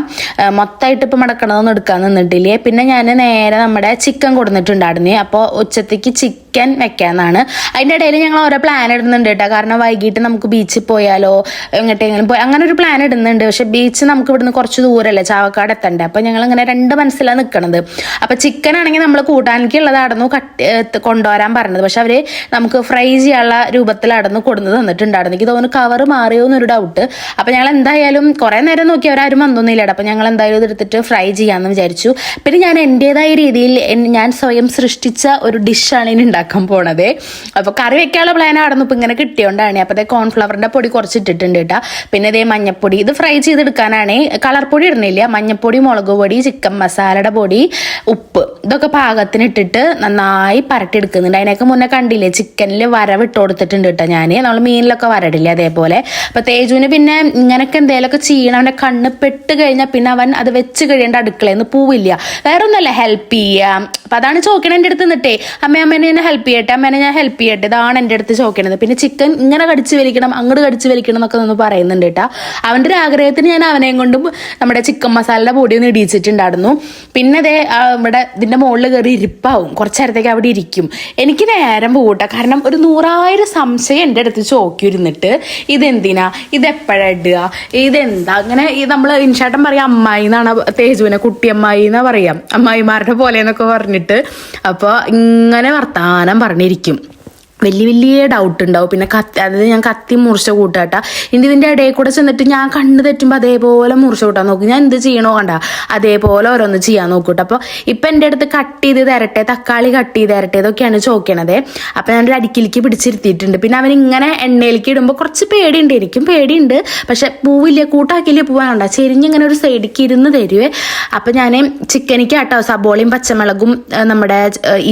മൊത്തമായിട്ട് ഇപ്പോൾ മടക്കണതൊന്നും എടുക്കാൻ നിന്നിട്ടില്ലേ. പിന്നെ ഞാൻ നേരെ നമ്മുടെ ചിക്കൻ കൊടുത്തിട്ടുണ്ടായിരുന്നു. അപ്പോൾ ഉച്ചത്തേക്ക് ചിക്കൻ വെക്കാന്നാണ്. അതിൻ്റെ ഇടയിൽ ഞങ്ങൾ ഓരോ പ്ലാൻ ഇടുന്നുണ്ട് കേട്ടോ. കാരണം വൈകിട്ട് നമുക്ക് ബീച്ചിൽ പോയാലോ എങ്ങോട്ടെങ്കിലും പോയി അങ്ങനെ ഒരു പ്ലാൻ ഇടുന്നുണ്ട്. പക്ഷെ ബീച്ച് നമുക്ക് ഇവിടുന്ന് കുറച്ച് ദൂരമല്ലേ, ചാവക്കാട് എത്തണ്ടേ. അപ്പോൾ ഞങ്ങൾ ഇങ്ങനെ 2 മനസ്സിലാണ് നിൽക്കണത്. അപ്പോൾ ചിക്കൻ ആണെങ്കിൽ നമ്മൾ കൂട്ടാനിക്കുള്ളതായിരുന്നു കൊണ്ടുവരാൻ പറഞ്ഞത്. പക്ഷെ അവർ നമുക്ക് ഫ്രൈ ചെയ്യാനുള്ള രൂപത്തിലായിരുന്നു കൊടുന്ന് തന്നിട്ടുണ്ടായിരുന്നു. എനിക്ക് തോന്നുന്നു കവർ മാറിയോ എന്നൊരു ഡൗട്ട്. അപ്പോൾ ഞങ്ങൾ എന്തായാലും കുറേ നേരം നോക്കി അവരാരും വന്നൊന്നുമില്ല. അപ്പോൾ ഞങ്ങൾ എന്തായാലും ഇതെടുത്തിട്ട് ഫ്രൈ ചെയ്യാമെന്ന് വിചാരിച്ചു. പിന്നെ ഞാൻ എൻ്റെതായ രീതിയിൽ ഞാൻ സ്വയം സൃഷ്ടിച്ച ഒരു ഡിഷാണ് ഇനി ഉണ്ടാക്കാൻ പോണത്. അപ്പോൾ കറി വെക്കാനുള്ള പ്ലാൻ ആയിരുന്നു. ഇപ്പോൾ ഇങ്ങനെ കിട്ടിയോണ്ടാണ്. അപ്പോൾ അതേ കോൺഫ്ലവറിൻ്റെ പൊടി കുറച്ച് ഇട്ടിട്ടുണ്ട് കേട്ടോ. പിന്നെ ഇതേ മഞ്ഞപ്പൊടി, ഇത് ഫ്രൈ ചെയ്തെടുക്കാനാണ്. കളർ പൊടി ഇടണില്ല, മഞ്ഞപ്പൊടി, മുളക് പൊടി, ചിക്കൻ മസാലയുടെ പൊടി, ഉപ്പ് ഇതൊക്കെ പാകത്തിന് ഇട്ടിട്ട് നന്നായി പരട്ടിയെടുക്കുന്നുണ്ട്. അതിനൊക്കെ മുന്നേ കണ്ടില്ലേ ചിക്കനിൽ വരവിട്ട് കൊടുത്തിട്ടുണ്ട് കേട്ടോ ഞാൻ. നമ്മൾ മീനിലൊക്കെ വരടില്ലേ അതേപോലെ. അപ്പൊ തേജുവിന് പിന്നെ ഇങ്ങനൊക്കെ എന്തെങ്കിലുമൊക്കെ ചെയ്യണം. അവന്റെ കണ്ണ് പെട്ട് കഴിഞ്ഞാൽ പിന്നെ അവൻ അത് വെച്ച് കഴിയേണ്ട അടുക്കളയെന്ന് പോവില്ല. വേറെ ഒന്നുമല്ല, ഹെൽപ്പ് ചെയ്യാം. അപ്പൊ അതാണ് ചോദിക്കണത് എൻ്റെ അടുത്ത് നിന്നിട്ടേ, അമ്മേനെ ഞാൻ ഹെൽപ്പ് ചെയ്യട്ടെ, അമ്മേനെ ഞാൻ ഹെൽപ്പ് ചെയ്യട്ടെ, ഇതാണ് എൻ്റെ അടുത്ത് ചോദിക്കണത്. പിന്നെ ചിക്കൻ ഇങ്ങനെ കടിച്ച് വലിക്കണം, അങ്ങോട്ട് കടിച്ച് വലിക്കണം എന്നൊക്കെ ഒന്ന് പറയുന്നുണ്ട് കേട്ടോ. അവൻ്റെ ഒരു ആഗ്രഹത്തിന് ഞാൻ അവനെയും കൊണ്ടും നമ്മുടെ ചിക്കൻ മസാലയുടെ പൊടി ഒന്ന് ഇടിച്ചിട്ടുണ്ടായിരുന്നു. പിന്നെ അതേ ഇവിടെ ഇതിന്റെ മുകളിൽ കയറി ഇരിപ്പാവും, കുറച്ച് നേരത്തേക്ക് അവിടെ ഇരിക്കും. എനിക്ക് നേരം പോകട്ടെ, കാരണം ഒരു 100,000 സംശയം എൻ്റെ അടുത്ത് ചോദിക്കിരുന്നിട്ട് ഇതെന്തിനാ, ഇതെപ്പോഴാ ഇടുക, ഇതെന്താ അങ്ങനെ. ഈ നമ്മൾ ഇൻഷാട്ടം പറയാം അമ്മായി എന്നാണ് തേജുവിനെ, കുട്ടി അമ്മായി എന്നാ പറയാം, അമ്മായിമാരുടെ പോലെ എന്നൊക്കെ പറഞ്ഞിട്ട്. അപ്പോൾ ഇങ്ങനെ വർത്താനം പറഞ്ഞിരിക്കും. വലിയ വലിയ ഡൗട്ട് ഉണ്ടാവും. പിന്നെ അതായത് ഞാൻ കത്തി മുറിച്ച കൂട്ടാട്ടാ. ഇനി ഇതിൻ്റെ ഇടയിൽ കൂടെ ചെന്നിട്ട് ഞാൻ കണ്ണ് തെറ്റുമ്പോൾ അതേപോലെ മുറിച്ച കൂട്ടാൻ നോക്കും. ഞാൻ എന്ത് ചെയ്യണോ കണ്ട അതേപോലെ ഓരോന്ന് ചെയ്യാൻ നോക്കൂട്ടോ. അപ്പോൾ ഇപ്പം എൻ്റെ അടുത്ത് കട്ട് ചെയ്ത് തരട്ടെ, തക്കാളി കട്ട് ചെയ്ത് തരട്ടെ, ഇതൊക്കെയാണ് ചോദിക്കണത്. അപ്പം ഞാനൊരു അടുക്കിലേക്ക് പിടിച്ചിരുത്തിയിട്ടുണ്ട്. പിന്നെ അവൻ ഇങ്ങനെ എണ്ണയിലേക്ക് ഇടുമ്പോൾ കുറച്ച് പേടിയുണ്ട്, എനിക്കും പേടിയുണ്ട്. പക്ഷെ പൂവില്ലേ, കൂട്ടാക്കിയില്ലേ പോവാനുണ്ട, ചെരിഞ്ഞിങ്ങനെ ഒരു സൈഡിലേക്ക് ഇരുന്ന് തരുവേ. അപ്പം ഞാൻ ചിക്കനിക്ക് കേട്ടോ സബോളയും പച്ചമുളകും നമ്മുടെ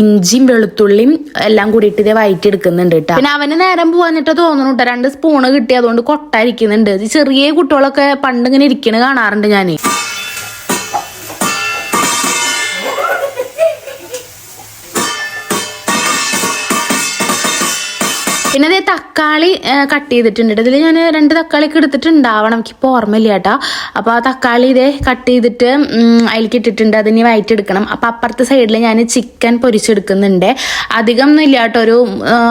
ഇഞ്ചിയും വെളുത്തുള്ളിയും എല്ലാം കൂടിയിട്ട് ഇതേ വയറ്റി ക്കുന്നുണ്ട് കേട്ടോ. പിന്നെ അവന് നേരം പോവാന്നിട്ട് തോന്നുന്നു കേട്ടോ, 2 സ്പൂണ് കിട്ടി, അതുകൊണ്ട് കൊട്ടായിരിക്കുന്നുണ്ട്. ചെറിയ കുട്ടികളൊക്കെ പണ്ട് ഇങ്ങനെ ഇരിക്കണ കാണാറുണ്ട് ഞാൻ. പിന്നെ അതേ തക്കാളി കട്ട് ചെയ്തിട്ടുണ്ട്. ഇതിൽ ഞാൻ 2 തക്കാളിയൊക്കെ എടുത്തിട്ടുണ്ടാവണം, എനിക്കിപ്പോൾ ഓർമ്മയില്ല കേട്ടോ. അപ്പോൾ ആ തക്കാളി ഇതേ കട്ട് ചെയ്തിട്ട് അതിലേക്ക് ഇട്ടിട്ടുണ്ട്. അതിന് വയറ്റെടുക്കണം. അപ്പോൾ അപ്പുറത്തെ സൈഡിൽ ഞാൻ ചിക്കൻ പൊരിച്ചെടുക്കുന്നുണ്ട്. അധികം ഒന്നും ഇല്ല കേട്ടോ, ഒരു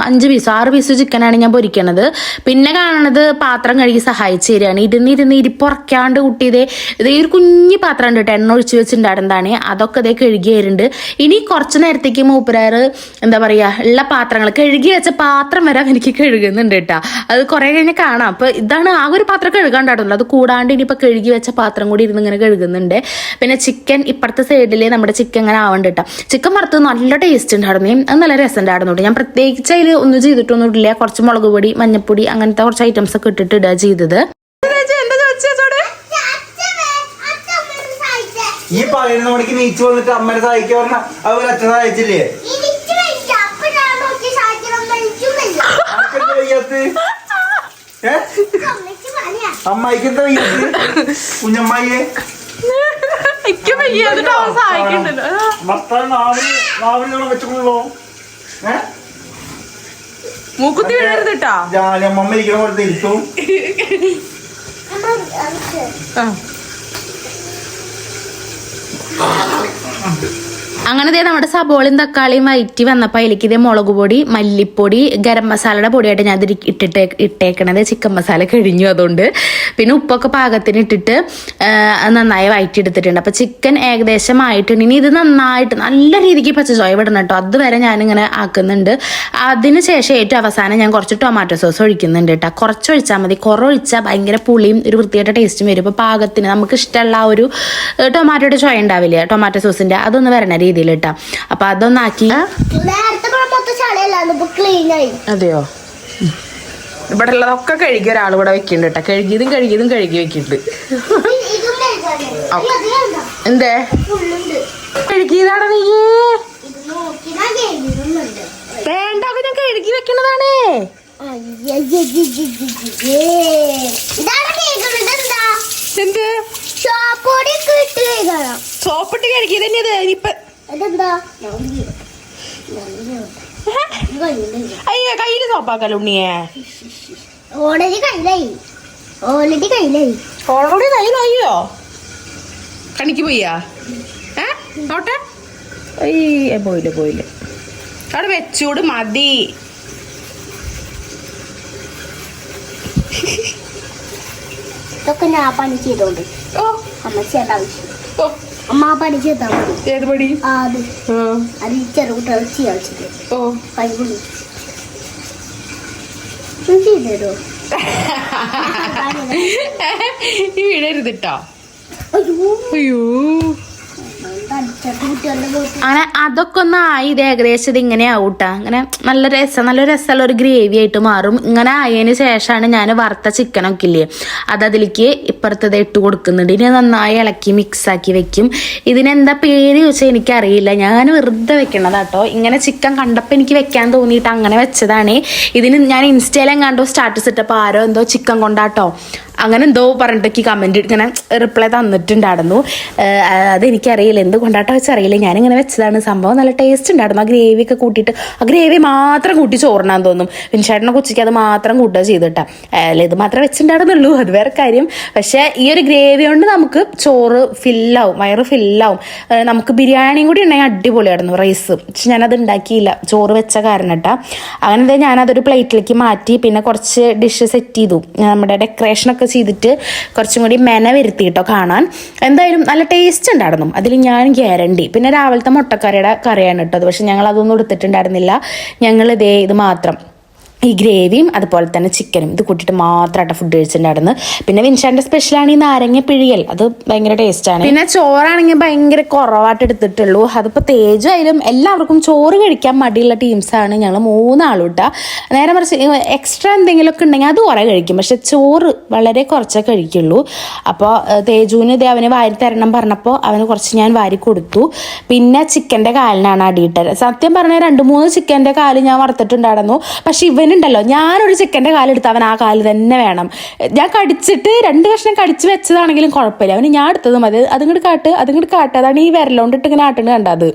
5 പീസ് 6 പീസ് ചിക്കനാണ് ഞാൻ പൊരിക്കണത്. പിന്നെ കാണണത് പാത്രം കഴുകി സഹായിച്ചു തരികയാണ്. ഇരുന്ന് ഇരിപ്പുറക്കാണ്ട് കുട്ടിയതേ ഇതേ ഒരു കുഞ്ഞു പാത്രം ഉണ്ട് കേട്ടോ, എണ്ണ ഒഴിച്ച് വെച്ചിട്ടുണ്ടായിരുന്നതാണ്. അതൊക്കെ ഇതേ കഴുകി വരുന്നുണ്ട്. ഇനി കുറച്ച് നേരത്തേക്ക് മൂപ്പരാറ് എന്താ പറയുക, ഉള്ള പാത്രങ്ങൾ കഴുകി വെച്ച പാത്രം വരെ എനിക്ക് കഴുകുന്നുണ്ട് കേട്ടോ. അത് കുറെ കഴിഞ്ഞ് കാണാം. അപ്പൊ ഇതാണ് ആ ഒരു പാത്രം കഴുകാണ്ടായിട്ടുള്ളൂ. അത് കൂടാണ്ട് ഇനിയിപ്പോ കഴുകി വെച്ച പാത്രം കൂടി ഇരുന്ന് ഇങ്ങനെ കഴുകുന്നുണ്ട്. പിന്നെ ചിക്കൻ ഇപ്പുറത്തെ സൈഡില് നമ്മുടെ ചിക്കൻ ഇങ്ങനെ ആവണ്ട കേട്ടോ. ചിക്കൻ വറുത്ത് നല്ല ടേസ്റ്റ് ഉണ്ടായിരുന്നു, അത് നല്ല രസം ഉണ്ടായിരുന്നു. ഞാൻ പ്രത്യേകിച്ച് അതിൽ ഒന്നും ചെയ്തിട്ടൊന്നും ഇല്ല. കുറച്ച് മുളക് പൊടി, മഞ്ഞപ്പൊടി, അങ്ങനത്തെ കുറച്ച് ഐറ്റംസ് ഒക്കെ ഇട്ടിട്ട് ഇടുക ചെയ്തത്. ഈ പറയുന്ന മണിക്ക് നീച്ചു വന്നിട്ട് അമ്മനെ സഹായിക്കാൻ പറഞ്ഞ അതുപോലെ അച്ഛൻ സഹായിച്ചില്ലേ? അമ്മായിക്ക് എന്താ വയ്യത്? കുഞ്ഞമ്മായിയെ നാവിനോളം വെച്ചോളൂ. മൂക്കുത്തി വീഴരുത് കേട്ടോ. അമ്മ ഇരിക്കണ പോലെ തിരിച്ചും. അങ്ങനെ നമ്മുടെ സബോളയും തക്കാളിയും വയറ്റി വന്നപ്പോൾ അതിലേക്ക് ഇതേ മുളക് പൊടി, മല്ലിപ്പൊടി, ഗരം മസാലയുടെ പൊടിയായിട്ട് ഞാൻ ഇത് ഇട്ടേക്കണത്. ചിക്കൻ മസാല കഴിഞ്ഞു, അതുകൊണ്ട് പിന്നെ ഉപ്പൊക്കെ പാകത്തിന് ഇട്ടിട്ട് നന്നായി വയറ്റി എടുത്തിട്ടുണ്ട്. അപ്പോൾ ചിക്കൻ ഏകദേശം ആയിട്ടുണ്ട്. ഇനി ഇത് നന്നായിട്ട് നല്ല രീതിക്ക് പച്ചച്ചോയ വിടണം കേട്ടോ, അതുവരെ ഞാനിങ്ങനെ ആക്കുന്നുണ്ട്. അതിന് ശേഷം ഏറ്റവും അവസാനം ഞാൻ കുറച്ച് ടൊമാറ്റോ സോസ് ഒഴിക്കുന്നുണ്ട് കേട്ടോ. കുറച്ച് ഒഴിച്ചാൽ മതി, കുറൊഴിച്ചാൽ ഭയങ്കര പുളിയും ഒരു വൃത്തിയായിട്ട് ടേസ്റ്റും വരും. അപ്പോൾ പാകത്തിന് നമുക്ക് ഇഷ്ടമുള്ള ഒരു ടൊമാറ്റോയുടെ ചോയ ഉണ്ടാവില്ലേ ടൊമാറ്റോ സോസിൻ്റെ, അതൊന്ന് വരണ രീതിയിൽ ഇട്ടാ. അപ്പൊ അതൊന്നാക്കി. അതെയോ, ഇവിടെ ഉള്ളതൊക്കെ കഴുകി ഒരാൾ ഇവിടെ വെക്കുന്നുണ്ട് കേട്ടോ. കഴുകി വെക്കുന്നുണ്ട്. എന്തേ കഴുകിയതാണ് നീ? വേണ്ട, ഞാൻ കഴുകി വെക്കണതാണ്. എന്ത് സോപ്പിട്ട് കഴുകി തന്നെയത് ഇപ്പൊ? അയ്യ, കയ്യില് സോപ്പാക്കല്ലോ ഉണ്ണിയെ. ഓൾറെഡി കയ്യിലായോ? കണിക്ക് പോയാ? നോട്ടെ, പോയില്ല. അവിടെ വെച്ചൂട്, മതി. ഇതൊക്കെ ഞാൻ പണി ചെയ്തോണ്ട് അമ്മ ചെയ്യേണ്ട ആവശ്യം. അമ്മ പണി ചെയ്താൽ മതി. ഏത് പണി? അത് ചെറുകുട്ടികൾ ചെയ്യാൻ കൈകൊള്ളു ചെയ്തോ. ഈ വീടരുതിട്ടോ. അയ്യോ, അങ്ങനെ അതൊക്കെ ഒന്ന് ആയി ഇത് ഏകദേശം ഇത് ഇങ്ങനെ ആവൂട്ടാ. അങ്ങനെ നല്ല രസമുള്ള ഒരു ഗ്രേവി ആയിട്ട് മാറും. ഇങ്ങനെ ആയതിന് ശേഷമാണ് ഞാൻ വറുത്ത ചിക്കനൊക്കെ ഇല്ലേ അതിലേക്ക് ഇപ്പുറത്തത് ഇട്ട് കൊടുക്കുന്നുണ്ട്. ഇനി നന്നായി ഇളക്കി മിക്സാക്കി വെക്കും. ഇതിനെന്താ പേര് ചോദിച്ചാൽ എനിക്കറിയില്ല, ഞാൻ വെറുതെ വെക്കണതാട്ടോ. ഇങ്ങനെ ചിക്കൻ കണ്ടപ്പോൾ എനിക്ക് വെക്കാൻ തോന്നിയിട്ട് അങ്ങനെ വെച്ചതാണ്. ഇതിന് ഞാൻ ഇൻസ്റ്റയിലെങ്ങാണ്ടോ സ്റ്റാറ്റസ് ഇട്ടപ്പോൾ ആരോ എന്തോ ചിക്കൻ കൊണ്ടാട്ടോ അങ്ങനെ എന്തോ പറഞ്ഞിട്ടൊക്കെ കമൻറ്റ് ഇങ്ങനെ റിപ്ലൈ തന്നിട്ടുണ്ടായിരുന്നു. അതെനിക്കറിയില്ല, എന്ത് കൊണ്ടാട്ടോ വെച്ചറിയില്ല. ഞാനിങ്ങനെ വെച്ചതാണ്. സംഭവം നല്ല ടേസ്റ്റ് ഉണ്ടായിരുന്നു. ആ ഗ്രേവി ഒക്കെ കൂട്ടിയിട്ട് ആ ഗ്രേവി മാത്രം കൂട്ടി ചോറിനാൻ തോന്നും. പിൻചേട്ടനെ കൊച്ചിക്ക് അത് മാത്രം കൂട്ടുക ചെയ്തിട്ടാ. അല്ല ഇത് മാത്രമേ വെച്ചിട്ടുണ്ടായിരുന്നുള്ളൂ, അത് വേറെ കാര്യം. പക്ഷേ ഈ ഒരു ഗ്രേവി കൊണ്ട് നമുക്ക് ചോറ് ഫില്ലാവും, വയറ് ഫില്ലാവും. നമുക്ക് ബിരിയാണിയും കൂടി ഉണ്ടെങ്കിൽ അടിപൊളിയായിരുന്നു റൈസ്. പക്ഷെ ഞാനത് ഉണ്ടാക്കിയില്ല ചോറ് വെച്ച കാരണം കേട്ടാ. അങ്ങനെ ഞാനതൊരു പ്ലേറ്റിലേക്ക് മാറ്റി. പിന്നെ കുറച്ച് ഡിഷ് സെറ്റ് ചെയ്തു, നമ്മുടെ ഡെക്കറേഷനൊക്കെ ചെയ്തിട്ട് കുറച്ചും കൂടി മെന വരുത്തി കേട്ടോ കാണാൻ. എന്തായാലും നല്ല ടേസ്റ്റ് ഉണ്ടായിരുന്നു, അതിൽ ഞാൻ ഗ്യാരണ്ടി. പിന്നെ രാവിലത്തെ മുട്ടക്കറിയുടെ കറിയാണ് കേട്ടോ അത്. പക്ഷെ ഞങ്ങൾ അതൊന്നും എടുത്തിട്ടുണ്ടായിരുന്നില്ല. ഞങ്ങൾ ഇത് മാത്രം ഈ ഗ്രേവിയും അതുപോലെ തന്നെ ചിക്കനും ഇത് കൂട്ടിയിട്ട് മാത്രമായിട്ട് ഫുഡ് കഴിച്ചിട്ടുണ്ടായിരുന്നു. പിന്നെ വിൻഷാന്റെ സ്പെഷ്യലാണ് ഈ നാരങ്ങ പിഴിയൽ, അത് ഭയങ്കര ടേസ്റ്റാണ്. പിന്നെ ചോറാണെങ്കിൽ ഭയങ്കര കുറവായിട്ട് എടുത്തിട്ടുള്ളൂ. അതിപ്പോൾ തേജു ആയാലും എല്ലാവർക്കും ചോറ് കഴിക്കാൻ മടിയുള്ള ടീംസാണ് ഞങ്ങൾ 3 ആളും കേട്ടോ. നേരെ മറിച്ച് എക്സ്ട്രാ എന്തെങ്കിലുമൊക്കെ ഉണ്ടെങ്കിൽ അത് കുറേ കഴിക്കും, പക്ഷെ ചോറ് വളരെ കുറച്ചേ കഴിക്കുള്ളൂ. അപ്പോൾ തേജുവിന് ഇത് അവന് വാരി തരണം പറഞ്ഞപ്പോൾ അവന് കുറച്ച് ഞാൻ വാരി കൊടുത്തു. പിന്നെ ചിക്കൻ്റെ കാലിനാണ് അടിയിട്ടത്. സത്യം പറഞ്ഞാൽ 2-3 ചിക്കൻ്റെ കാല് ഞാൻ വറുത്തിട്ടുണ്ടായിരുന്നു. പക്ഷെ ഇവനുണ്ടല്ലോ, ഞാനൊരു ചിക്കൻ്റെ കാലെടുത്ത് അവൻ ആ കാല് തന്നെ വേണം. ഞാൻ കടിച്ചിട്ട് 2 കഷ്ണം കടിച്ച് വെച്ചതാണെങ്കിലും കുഴപ്പമില്ല, അവന് ഞാൻ എടുത്തത് മതി. അതിങ്ങോട്ട് കാട്ട് അതാണ് ഈ വിരലോണ്ടിട്ട് ഇങ്ങനെ ആട്ടുന്നത് കണ്ടത്.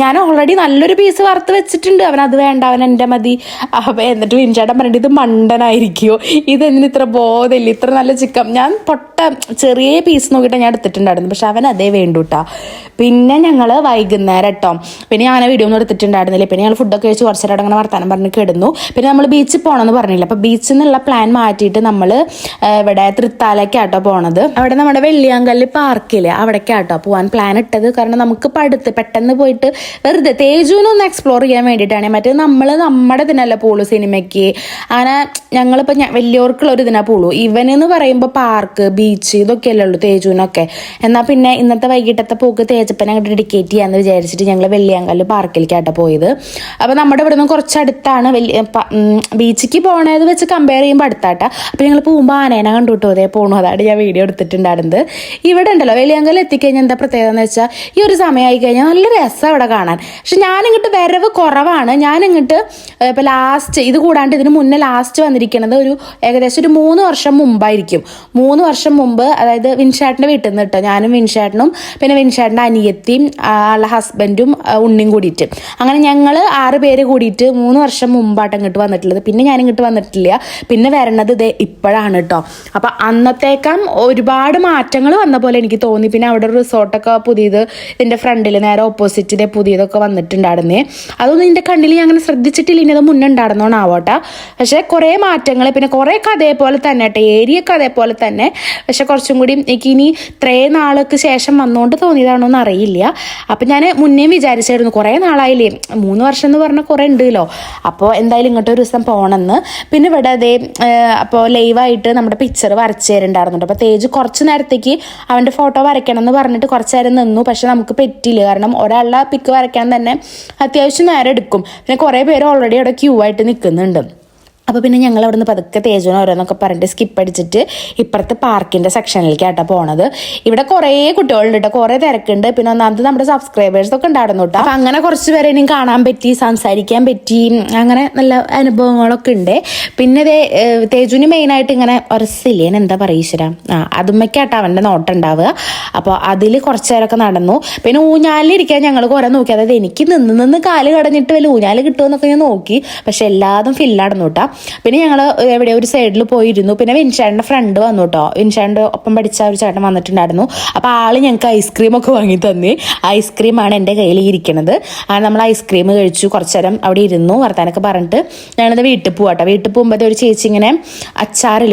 ഞാൻ ഓൾറെഡി നല്ലൊരു പീസ് വറുത്ത് വെച്ചിട്ടുണ്ട്, അവൻ അത് വേണ്ട, അവൻ എൻ്റെ മതി. അപ്പം എന്നിട്ട് വിൻചേട്ടൻ പറഞ്ഞിട്ട് ഇത് മണ്ടനായിരിക്കുമോ, ഇതെന്തിന് ഇത്ര ബോധമില്ല, ഇത്ര നല്ല ചിക്കൻ. ഞാൻ ചെറിയ പീസ് നോക്കിയിട്ട് ഞാൻ എടുത്തിട്ടുണ്ടായിരുന്നു, പക്ഷെ അവൻ അതേ വേണ്ടൂട്ടാ. പിന്നെ ഞങ്ങൾ വൈകുന്നേരം കേട്ടോ, പിന്നെ ഞാൻ വീഡിയോ ഒന്നും എടുത്തിട്ടുണ്ടായിരുന്നില്ല. പിന്നെ ഞങ്ങൾ ഫുഡൊക്കെ കഴിച്ച് കുറച്ച് നേരം അങ്ങനെ വർത്താനം പറഞ്ഞ് കിടന്നു. പിന്നെ നമ്മൾ ബീച്ചിൽ പോകണമെന്ന് പറഞ്ഞില്ല, അപ്പോൾ ബീച്ചിൽ നിന്നുള്ള പ്ലാൻ മാറ്റിയിട്ട് നമ്മൾ ഇവിടെ തൃത്താലയ്ക്കാട്ടോ പോണത്. അവിടെ നമ്മുടെ വെള്ളിയാങ്കല്ല് പാർക്കില്ലേ അവിടേക്കാട്ടോ പോകാൻ പ്ലാൻ ഇട്ടത്. കാരണം നമുക്ക് പെട്ടെന്ന് പോയിട്ട് വെറുതെ തേജുവിനൊന്ന് എക്സ്പ്ലോർ ചെയ്യാൻ വേണ്ടിയിട്ടാണ്. മറ്റേ നമ്മൾ നമ്മുടെ ഇതിനല്ല പോളൂ സിനിമയ്ക്ക്. അങ്ങനെ ഞങ്ങളിപ്പോൾ വലിയവർക്കുള്ളൊരു ഇതിനാ പോളൂ. ഇവനെന്ന് പറയുമ്പോൾ പാർക്ക് ബീച്ച് ഇതൊക്കെയല്ലേ ഉള്ളൂ തേജുവിനൊക്കെ. എന്നാൽ പിന്നെ ഇന്നത്തെ വൈകിട്ടത്തെ പോക്ക് തേജപ്പനെ അങ്ങോട്ട് ഡെഡിക്കേറ്റ് ചെയ്യാമെന്ന് വിചാരിച്ചിട്ട് ഞങ്ങൾ വെള്ളിയാങ്കല്ല് പാർക്കിലേക്കാട്ടോ പോയത്. അപ്പോൾ നമ്മുടെ ഇവിടെ നിന്ന് കുറച്ചടുത്താണ് ബീച്ചിക്ക് പോകണത് വെച്ച് കമ്പയർ ചെയ്യുമ്പോൾ അടുത്താട്ടാ. അപ്പോൾ ഞങ്ങൾ പോകുമ്പോൾ ആനേനെ കണ്ടു കിട്ടും, അതേ പോകണു. അതാണ് ഞാൻ വീഡിയോ എടുത്തിട്ടുണ്ടായിരുന്നത്. ഇവിടെ ഉണ്ടല്ലോ വെള്ളിയാങ്കല്ല് എത്തിക്കഴിഞ്ഞാൽ എന്താ പ്രത്യേകത എന്ന് വെച്ചാൽ ഈ ഒരു സമയമായി കഴിഞ്ഞാൽ നല്ല രസം അവിടെ കാണാൻ. പക്ഷെ ഞാനിങ്ങോട്ട് വരവ് കുറവാണ്. ഞാനിങ്ങോട്ട് ഇപ്പോൾ ലാസ്റ്റ് ഇത് കൂടാണ്ട് ഇതിന് മുന്നേ ലാസ്റ്റ് വന്നിരിക്കുന്നത് ഏകദേശം ഒരു 3 വർഷം മുമ്പായിരിക്കും. 3 വർഷം മുമ്പ്, അതായത് വിൻഷാട്ടിൻ്റെ വീട്ടിൽ നിന്ന് കേട്ടോ. ഞാനും വിൻഷാട്ടനും പിന്നെ വിൻഷാട്ടിൻ്റെ അനിയത്തിയും ആളുടെ ഹസ്ബൻഡും ഉണ്ണിയും കൂടിയിട്ട് അങ്ങനെ ഞങ്ങൾ 6 പേര് കൂടിയിട്ട് 3 വർഷം മുമ്പായിട്ട് ഇങ്ങോട്ട് വന്നിട്ടുള്ളത്. പിന്നെ ഞാനിങ്ങോട്ട് വന്നിട്ടില്ല. പിന്നെ വരണത് ഇത് ഇപ്പോഴാണ് കേട്ടോ. അപ്പം അന്നത്തേക്കാം ഒരുപാട് മാറ്റങ്ങൾ വന്ന പോലെ എനിക്ക് തോന്നി. പിന്നെ അവിടെ ഒരു റിസോർട്ടൊക്കെ പുതിയത് ഇതിൻ്റെ ഫ്രണ്ടിൽ നേരെ ഓപ്പോസിറ്റ് ഇതേ പുതിയതൊക്കെ വന്നിട്ടുണ്ടായിരുന്നേ. അതൊന്നും എൻ്റെ കണ്ണിൽ ഞാൻ അങ്ങനെ ശ്രദ്ധിച്ചിട്ടില്ല. ഇനി അത് മുന്നേ ഉണ്ടായിരുന്നോണാവട്ടെ. പക്ഷേ കുറേ മാറ്റങ്ങൾ, പിന്നെ കുറേയൊക്കെ അതേപോലെ തന്നെ കേട്ടോ, ഏരിയയൊക്കെ അതേപോലെ തന്നെ. പക്ഷെ കുറച്ചും കൂടി എനിക്ക് ഇനി ഇത്രയും നാൾക്ക് ശേഷം വന്നുകൊണ്ട് തോന്നിയതാണോ എന്ന് അറിയില്ല. അപ്പം ഞാൻ മുന്നേ വിചാരിച്ചായിരുന്നു, കുറേ നാളായില്ലേ, 3 വർഷം എന്ന് പറഞ്ഞാൽ കുറേ ഉണ്ടല്ലോ. അപ്പോൾ എന്തായാലും ഇങ്ങോട്ട് ഒരു ദിവസം പോകണമെന്ന്. പിന്നെ ഇവിടെ അതേ അപ്പോൾ ലൈവായിട്ട് നമ്മുടെ പിക്ചർ വരച്ചു തരുന്നുണ്ടായിരുന്നുണ്ട്. അപ്പോൾ തേജ് കുറച്ച് നേരത്തേക്ക് അവൻ്റെ ഫോട്ടോ വരയ്ക്കണം എന്ന് പറഞ്ഞിട്ട് കുറച്ച് നേരം നിന്നു. പക്ഷെ നമുക്ക് പറ്റില്ല, കാരണം ഒരാളുടെ പിക്ക് വരയ്ക്കാൻ തന്നെ അത്യാവശ്യം നേരം എടുക്കും. പിന്നെ കുറേ പേര് ഓൾറെഡി അവിടെ ക്യൂ ആയിട്ട് നിൽക്കുന്നുണ്ട്. അപ്പോൾ പിന്നെ ഞങ്ങൾ അവിടെ നിന്ന് പതുക്കെ തേജുവിന് ഓരോന്നൊക്കെ പറഞ്ഞിട്ട് സ്കിപ്പ് അടിച്ചിട്ട് ഇപ്പുറത്തെ പാർക്കിൻ്റെ സെക്ഷനിലേക്കാട്ടോ പോണത്. ഇവിടെ കുറേ കുട്ടികളുണ്ട് കേട്ടോ, കുറേ തിരക്കുണ്ട്. പിന്നെ ഒന്നാമത് നമ്മുടെ സബ്സ്ക്രൈബേഴ്സൊക്കെ ഉണ്ടായിരുന്നു കേട്ടോ. അപ്പം അങ്ങനെ കുറച്ച് പേരെ ഇനിയും കാണാൻ പറ്റി, സംസാരിക്കാൻ പറ്റി, അങ്ങനെ നല്ല അനുഭവങ്ങളൊക്കെ ഉണ്ട്. പിന്നെ തേജുവിന് മെയിനായിട്ട് ഇങ്ങനെ ഒരസില്ലേ എന്താ പറയുക ഈശ്വര, അതുമ്മയ്ക്കാട്ടോ അവൻ്റെ നോട്ടം ഉണ്ടാവുക. അപ്പോൾ അതിൽ കുറച്ച് നേരമൊക്കെ നടന്നു. പിന്നെ ഊഞ്ഞാലിരിക്കാൻ ഞങ്ങൾ കുറേ നോക്കി. അതായത് എനിക്ക് നിന്ന് കാല് കടഞ്ഞിട്ട് വലിയ ഊഞ്ഞാൽ കിട്ടുമെന്നൊക്കെ ഞാൻ നോക്കി. പക്ഷെ എല്ലാതും ഫില്ലായിരുന്നു കേട്ടോ. പിന്നെ ഞങ്ങൾ എവിടെ ഒരു സൈഡിൽ പോയിരുന്നു. പിന്നെ വിൻഷാൻ്റെ ഫ്രണ്ട് വന്നു കേട്ടോ. വിൻഷാൻ്റെ ഒപ്പം പഠിച്ച ഒരു ചേട്ടൻ വന്നിട്ടുണ്ടായിരുന്നു. അപ്പോൾ ആള് ഞങ്ങൾക്ക് ഐസ്ക്രീമൊക്കെ വാങ്ങി തന്നി. ഐസ്ക്രീമാണ് എൻ്റെ കയ്യിൽ ഇരിക്കുന്നത്. അങ്ങനെ നമ്മൾ ഐസ്ക്രീം കഴിച്ചു, കുറച്ച് നേരം അവിടെ ഇരുന്നു, വർത്താനൊക്കെ പറഞ്ഞിട്ട് ഞാനത് വീട്ടിൽ പോവാട്ടോ. വീട്ടിൽ പോകുമ്പോൾ ഒരു ചേച്ചി ഇങ്ങനെ അച്ചാർ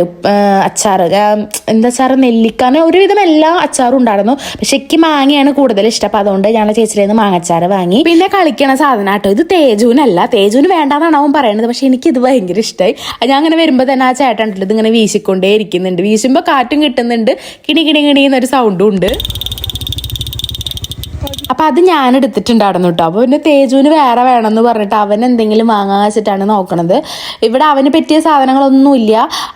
എന്താ അച്ചാറ്, നെല്ലിക്കാന് ഒരുവിധം എല്ലാ അച്ചാറും ഉണ്ടായിരുന്നു. പക്ഷെ എനിക്ക് മാങ്ങയാണ് കൂടുതൽ ഇഷ്ടം. അപ്പോൾ അതുകൊണ്ട് ഞങ്ങൾ ചേച്ചിയിൽ നിന്ന് മാങ്ങച്ചാറ് വാങ്ങി. പിന്നെ കളിക്കണ സാധനം കേട്ടോ, ഇത് തേജുവിനല്ല, തേജുവിന് വേണ്ടാന്നാണ് അവൻ പറയുന്നത്. പക്ഷെ എനിക്കിത് ഭയങ്കര ഇഷ്ടമായി. ഞാൻ അങ്ങനെ വരുമ്പോൾ തന്നെ ആ ചേട്ടൻ ഇത് ഇങ്ങനെ വീശിക്കൊണ്ടേ ഇരിക്കുന്നുണ്ട്. വീശുമ്പോൾ കാറ്റും കിട്ടുന്നുണ്ട്, കിണി കിണി കിണി എന്നൊരു സൗണ്ടും ഉണ്ട്. അപ്പം അത് ഞാൻ എടുത്തിട്ടുണ്ടായിരുന്നു കേട്ടോ. അപ്പോൾ പിന്നെ തേജുവിന് വേറെ വേണമെന്ന് പറഞ്ഞിട്ട് അവൻ എന്തെങ്കിലും വാങ്ങാൻ വെച്ചിട്ടാണ് നോക്കണത്. ഇവിടെ അവന് പറ്റിയ സാധനങ്ങളൊന്നുമില്ല.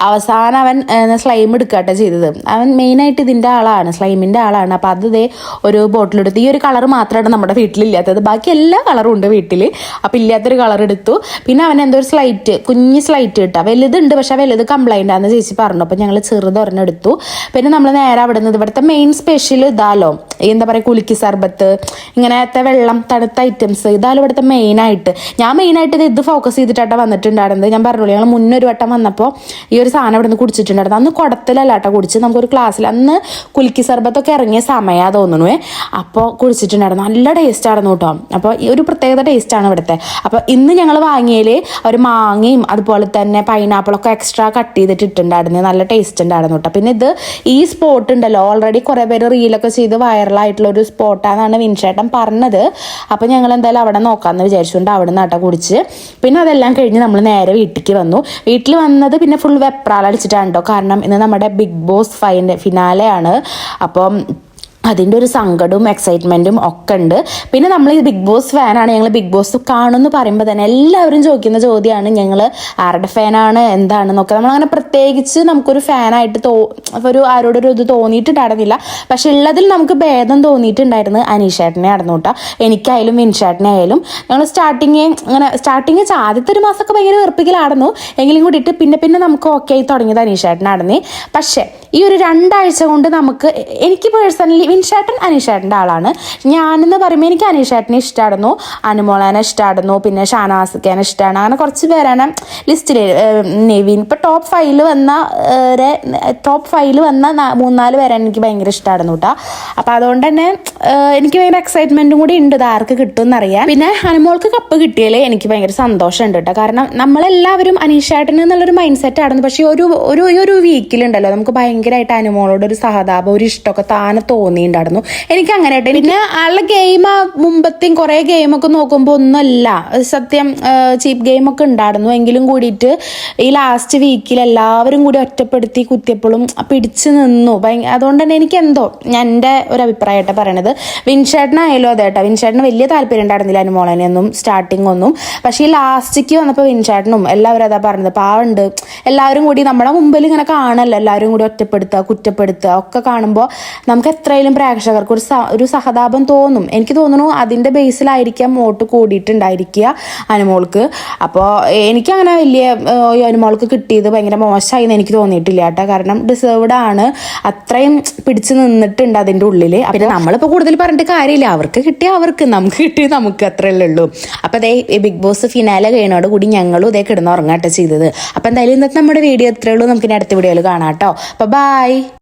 അവസാനം അവൻ സ്ലൈം എടുക്കട്ടെ ചെയ്തത്. അവൻ മെയിനായിട്ട് ഇതിൻ്റെ ആളാണ്, സ്ലൈമിൻ്റെ ആളാണ്. അപ്പോൾ അത് ഇതേ ഒരു ബോട്ടിലെടുത്ത്. ഈ ഒരു കളർ മാത്രമാണ് നമ്മുടെ വീട്ടിലില്ലാത്തത്, ബാക്കി എല്ലാ കളറും ഉണ്ട് വീട്ടിൽ. അപ്പോൾ ഇല്ലാത്തൊരു കളർ എടുത്തു. പിന്നെ അവൻ എന്തോ ഒരു സ്ലൈറ്റ്, കുഞ്ഞ് സ്ലൈറ്റ് കിട്ടുക. വലുതുണ്ട്, പക്ഷെ വലുത് കംപ്ലൈൻ്റ് ആണെന്ന് ചേച്ചി പറഞ്ഞു. അപ്പോൾ ഞങ്ങൾ ചെറുതൊരെണ്ണെടുത്തു. പിന്നെ നമ്മൾ നേരെ അവിടെ നിന്ന് ഇവിടുത്തെ മെയിൻ സ്പെഷ്യൽ ഇതാലോ, എന്താ പറയുക, കുലുക്കി സർബത്ത്, ഇങ്ങനത്തെ വെള്ളം, തണുത്ത ഐറ്റംസ്, ഇതാലും ഇവിടുത്തെ മെയിനായിട്ട്. ഞാൻ മെയിനായിട്ട് ഇത് ഫോക്കസ് ചെയ്തിട്ടാണ് വന്നിട്ടുണ്ടായിരുന്നത്. ഞാൻ പറഞ്ഞോളൂ, ഞങ്ങൾ മുന്നൊരു വട്ടം വന്നപ്പോൾ ഈ ഒരു സാധനം ഇവിടെ നിന്ന് കുടിച്ചിട്ടുണ്ടായിരുന്നു. അന്ന് കുടത്തിലല്ലാട്ടോ കുടിച്ച്, നമുക്കൊരു ക്ലാസ്സിൽ അന്ന് കുലുക്കി സർബത്തൊക്കെ ഇറങ്ങിയ സമയമാണ് തോന്നുന്നു. അപ്പോൾ കുടിച്ചിട്ടുണ്ടായിരുന്നു. നല്ല ടേസ്റ്റ് ആയിരുന്നു കേട്ടോ. അപ്പോൾ ഈ ഒരു പ്രത്യേകത ടേസ്റ്റാണ് ഇവിടുത്തെ. അപ്പോൾ ഇന്ന് ഞങ്ങൾ വാങ്ങിയതിൽ ഒരു മാങ്ങയും അതുപോലെ തന്നെ പൈനാപ്പിളൊക്കെ എക്സ്ട്രാ കട്ട് ചെയ്തിട്ടുണ്ടായിരുന്നു. നല്ല ടേസ്റ്റ് ഉണ്ടായിരുന്നു കേട്ടോ. പിന്നെ ഇത് ഈ സ്പോട്ട് ഉണ്ടല്ലോ, ഓൾറെഡി കുറേ പേര് റീലൊക്കെ ചെയ്ത് വൈറലായിട്ടുള്ള ഒരു സ്പോട്ടാണെന്നാണ് വിൻചേട്ടൻ പറഞ്ഞത്. അപ്പോൾ ഞങ്ങൾ എന്തായാലും അവിടെ നോക്കാമെന്ന് വിചാരിച്ചുകൊണ്ട് അവിടെ നിന്ന് ആട്ടോ കുടിച്ച്. പിന്നെ അതെല്ലാം കഴിഞ്ഞ് നമ്മൾ നേരെ വീട്ടിലേക്ക് വന്നു. വീട്ടിൽ വന്നത് പിന്നെ ഫുൾ വെപ്രാളടിച്ചിട്ടാണ് കേട്ടോ. കാരണം ഇന്ന് നമ്മുടെ ബിഗ് ബോസ് ഫിനാലെയാണ്. അപ്പം അതിൻ്റെ ഒരു സങ്കടവും എക്സൈറ്റ്മെൻറ്റും ഒക്കെ ഉണ്ട്. പിന്നെ നമ്മൾ ഈ ബിഗ് ബോസ് ഫാനാണ്, ഞങ്ങൾ ബിഗ് ബോസ് കാണുമെന്ന് പറയുമ്പോൾ തന്നെ എല്ലാവരും ചോദിക്കുന്ന ചോദ്യമാണ് ഞങ്ങൾ ആരുടെ ഫാനാണ് എന്താണെന്നൊക്കെ. നമ്മളങ്ങനെ പ്രത്യേകിച്ച് നമുക്കൊരു ഫാനായിട്ട് ഒരു ആരോടൊരു ഇത് തോന്നിയിട്ടുണ്ടായിരുന്നില്ല. പക്ഷെ ഉള്ളതിൽ നമുക്ക് ഭേദം തോന്നിയിട്ടുണ്ടായിരുന്നു അനീഷേട്ടനെ ആയിരുന്നു കേട്ടോ. എനിക്കായാലും വിൻഷേട്ടനെ ആയാലും. ഞങ്ങൾ സ്റ്റാർട്ടിങ് ആദ്യത്തെ ഒരു മാസമൊക്കെ ഭയങ്കര വെറുപ്പിക്കലായിരുന്നു. എങ്കിലും കൂടിയിട്ട് പിന്നെ നമുക്ക് ഓക്കെ ആയി തുടങ്ങിയത് അനീഷേട്ടനായിരുന്നു. പക്ഷേ ഈ ഒരു 2 ആഴ്ച കൊണ്ട് നമുക്ക്, എനിക്ക് പേഴ്സണലി വിൻഷേട്ടൻ അനീഷേട്ടൻ്റെ ആളാണ്. ഞാനെന്ന് പറയുമ്പോൾ എനിക്ക് അനീഷേട്ടനെ ഇഷ്ടമായിരുന്നു, അനുമോളേനെ ഇഷ്ടമായിരുന്നു, പിന്നെ ഷാനവാസിക്കേനെ ഇഷ്ടമാണ്. അങ്ങനെ കുറച്ച് പേരാണ് ലിസ്റ്റിൽ. നെവിൻ ഇപ്പോൾ ടോപ്പ് 5 വന്ന 3-4 പേരാണ് എനിക്ക് ഭയങ്കര ഇഷ്ടമായിരുന്നു കേട്ടോ. അപ്പോൾ അതുകൊണ്ട് തന്നെ എനിക്ക് ഭയങ്കര എക്സൈറ്റ്മെൻറ്റും കൂടി ഉണ്ട്, ഇത് ആർക്ക് കിട്ടുമെന്നറിയാം. പിന്നെ അനുമോൾക്ക് കപ്പ് കിട്ടിയാൽ എനിക്ക് ഭയങ്കര സന്തോഷമുണ്ട് കേട്ടോ. കാരണം നമ്മളെല്ലാവരും അനീഷേട്ടൻ എന്നുള്ളൊരു മൈൻഡ് സെറ്റ് ആയിരുന്നു. പക്ഷേ ഒരു വീക്കിലുണ്ടല്ലോ നമുക്ക് ഭയങ്കരമായിട്ട് അനുമോളോട് ഒരു സഹതാപം, ഒരു ഇഷ്ടമൊക്കെ താനെ തോന്നിയിട്ടുണ്ടായിരുന്നു എനിക്ക്. അങ്ങനെയായിട്ട് പിന്നെ ആളുടെ ഗെയിം മുമ്പത്തെയും കുറേ ഗെയിമൊക്കെ നോക്കുമ്പോൾ ഒന്നുമല്ല, സത്യം ചീപ്പ് ഗെയിമൊക്കെ ഉണ്ടായിരുന്നു. എങ്കിലും കൂടിയിട്ട് ഈ ലാസ്റ്റ് വീക്കിൽ എല്ലാവരും കൂടി ഒറ്റപ്പെടുത്തി കുത്തിയപ്പോഴും പിടിച്ചു നിന്നു. അതുകൊണ്ട് തന്നെ എനിക്ക് എന്തോ, ഞാൻ എൻ്റെ ഒരു അഭിപ്രായമായിട്ട് പറയണത്, വിൻഷേട്ടനായാലും അതെ കേട്ടോ. വിൻഷേട്ടന് വലിയ താല്പര്യം ഉണ്ടായിരുന്നില്ല അനുമോളനെയൊന്നും സ്റ്റാർട്ടിങ് ഒന്നും. പക്ഷേ ഈ ലാസ്റ്റിക്ക് വന്നപ്പോൾ വിൻഷേട്ടനും എല്ലാവരും അതാ പറഞ്ഞത്, പാവുണ്ട്. എല്ലാവരും കൂടി നമ്മുടെ മുമ്പിൽ ഇങ്ങനെ കാണല്ലോ, എല്ലാവരും കൂടി ഒറ്റപ്പെടുത്തുക, കുറ്റപ്പെടുത്തുക ഒക്കെ കാണുമ്പോൾ നമുക്ക് എത്രയും പ്രേക്ഷകർക്ക് ഒരു സഹതാപം തോന്നും. എനിക്ക് തോന്നുന്നു അതിൻ്റെ ബേസിലായിരിക്കാം വോട്ട് കൂടിയിട്ടുണ്ടായിരിക്കുക അനുമോൾക്ക്. അപ്പോൾ എനിക്കങ്ങനെ വലിയ അനുമോൾക്ക് കിട്ടിയത് ഭയങ്കര മോശമായി എന്ന് എനിക്ക് തോന്നിയിട്ടില്ല കേട്ടോ. കാരണം ഡിസേർവ്ഡ് ആണ്, അത്രയും പിടിച്ചു നിന്നിട്ടുണ്ട് അതിൻ്റെ ഉള്ളിൽ. പിന്നെ നമ്മളിപ്പോൾ കൂടുതൽ പറഞ്ഞിട്ട് കാര്യമില്ല, അവർക്ക് കിട്ടിയ അവർക്ക്, നമുക്ക് കിട്ടിയത് നമുക്ക്, അത്രയല്ലേ ഉള്ളൂ. അപ്പോൾ അതേ ബിഗ് ബോസ് ഫിനാലെ കഴിയുന്നതോട് കൂടി ഞങ്ങളും ഇതേ കിടന്ന് ഉറങ്ങാട്ടോ ചെയ്തത്. അപ്പോൾ എന്തായാലും ഇന്നത്തെ നമ്മുടെ വീഡിയോ എത്രയേ ഉള്ളൂ, നമുക്ക് അടുത്ത വീഡിയോയിൽ കാണാം കേട്ടോ. അപ്പോൾ ബൈ.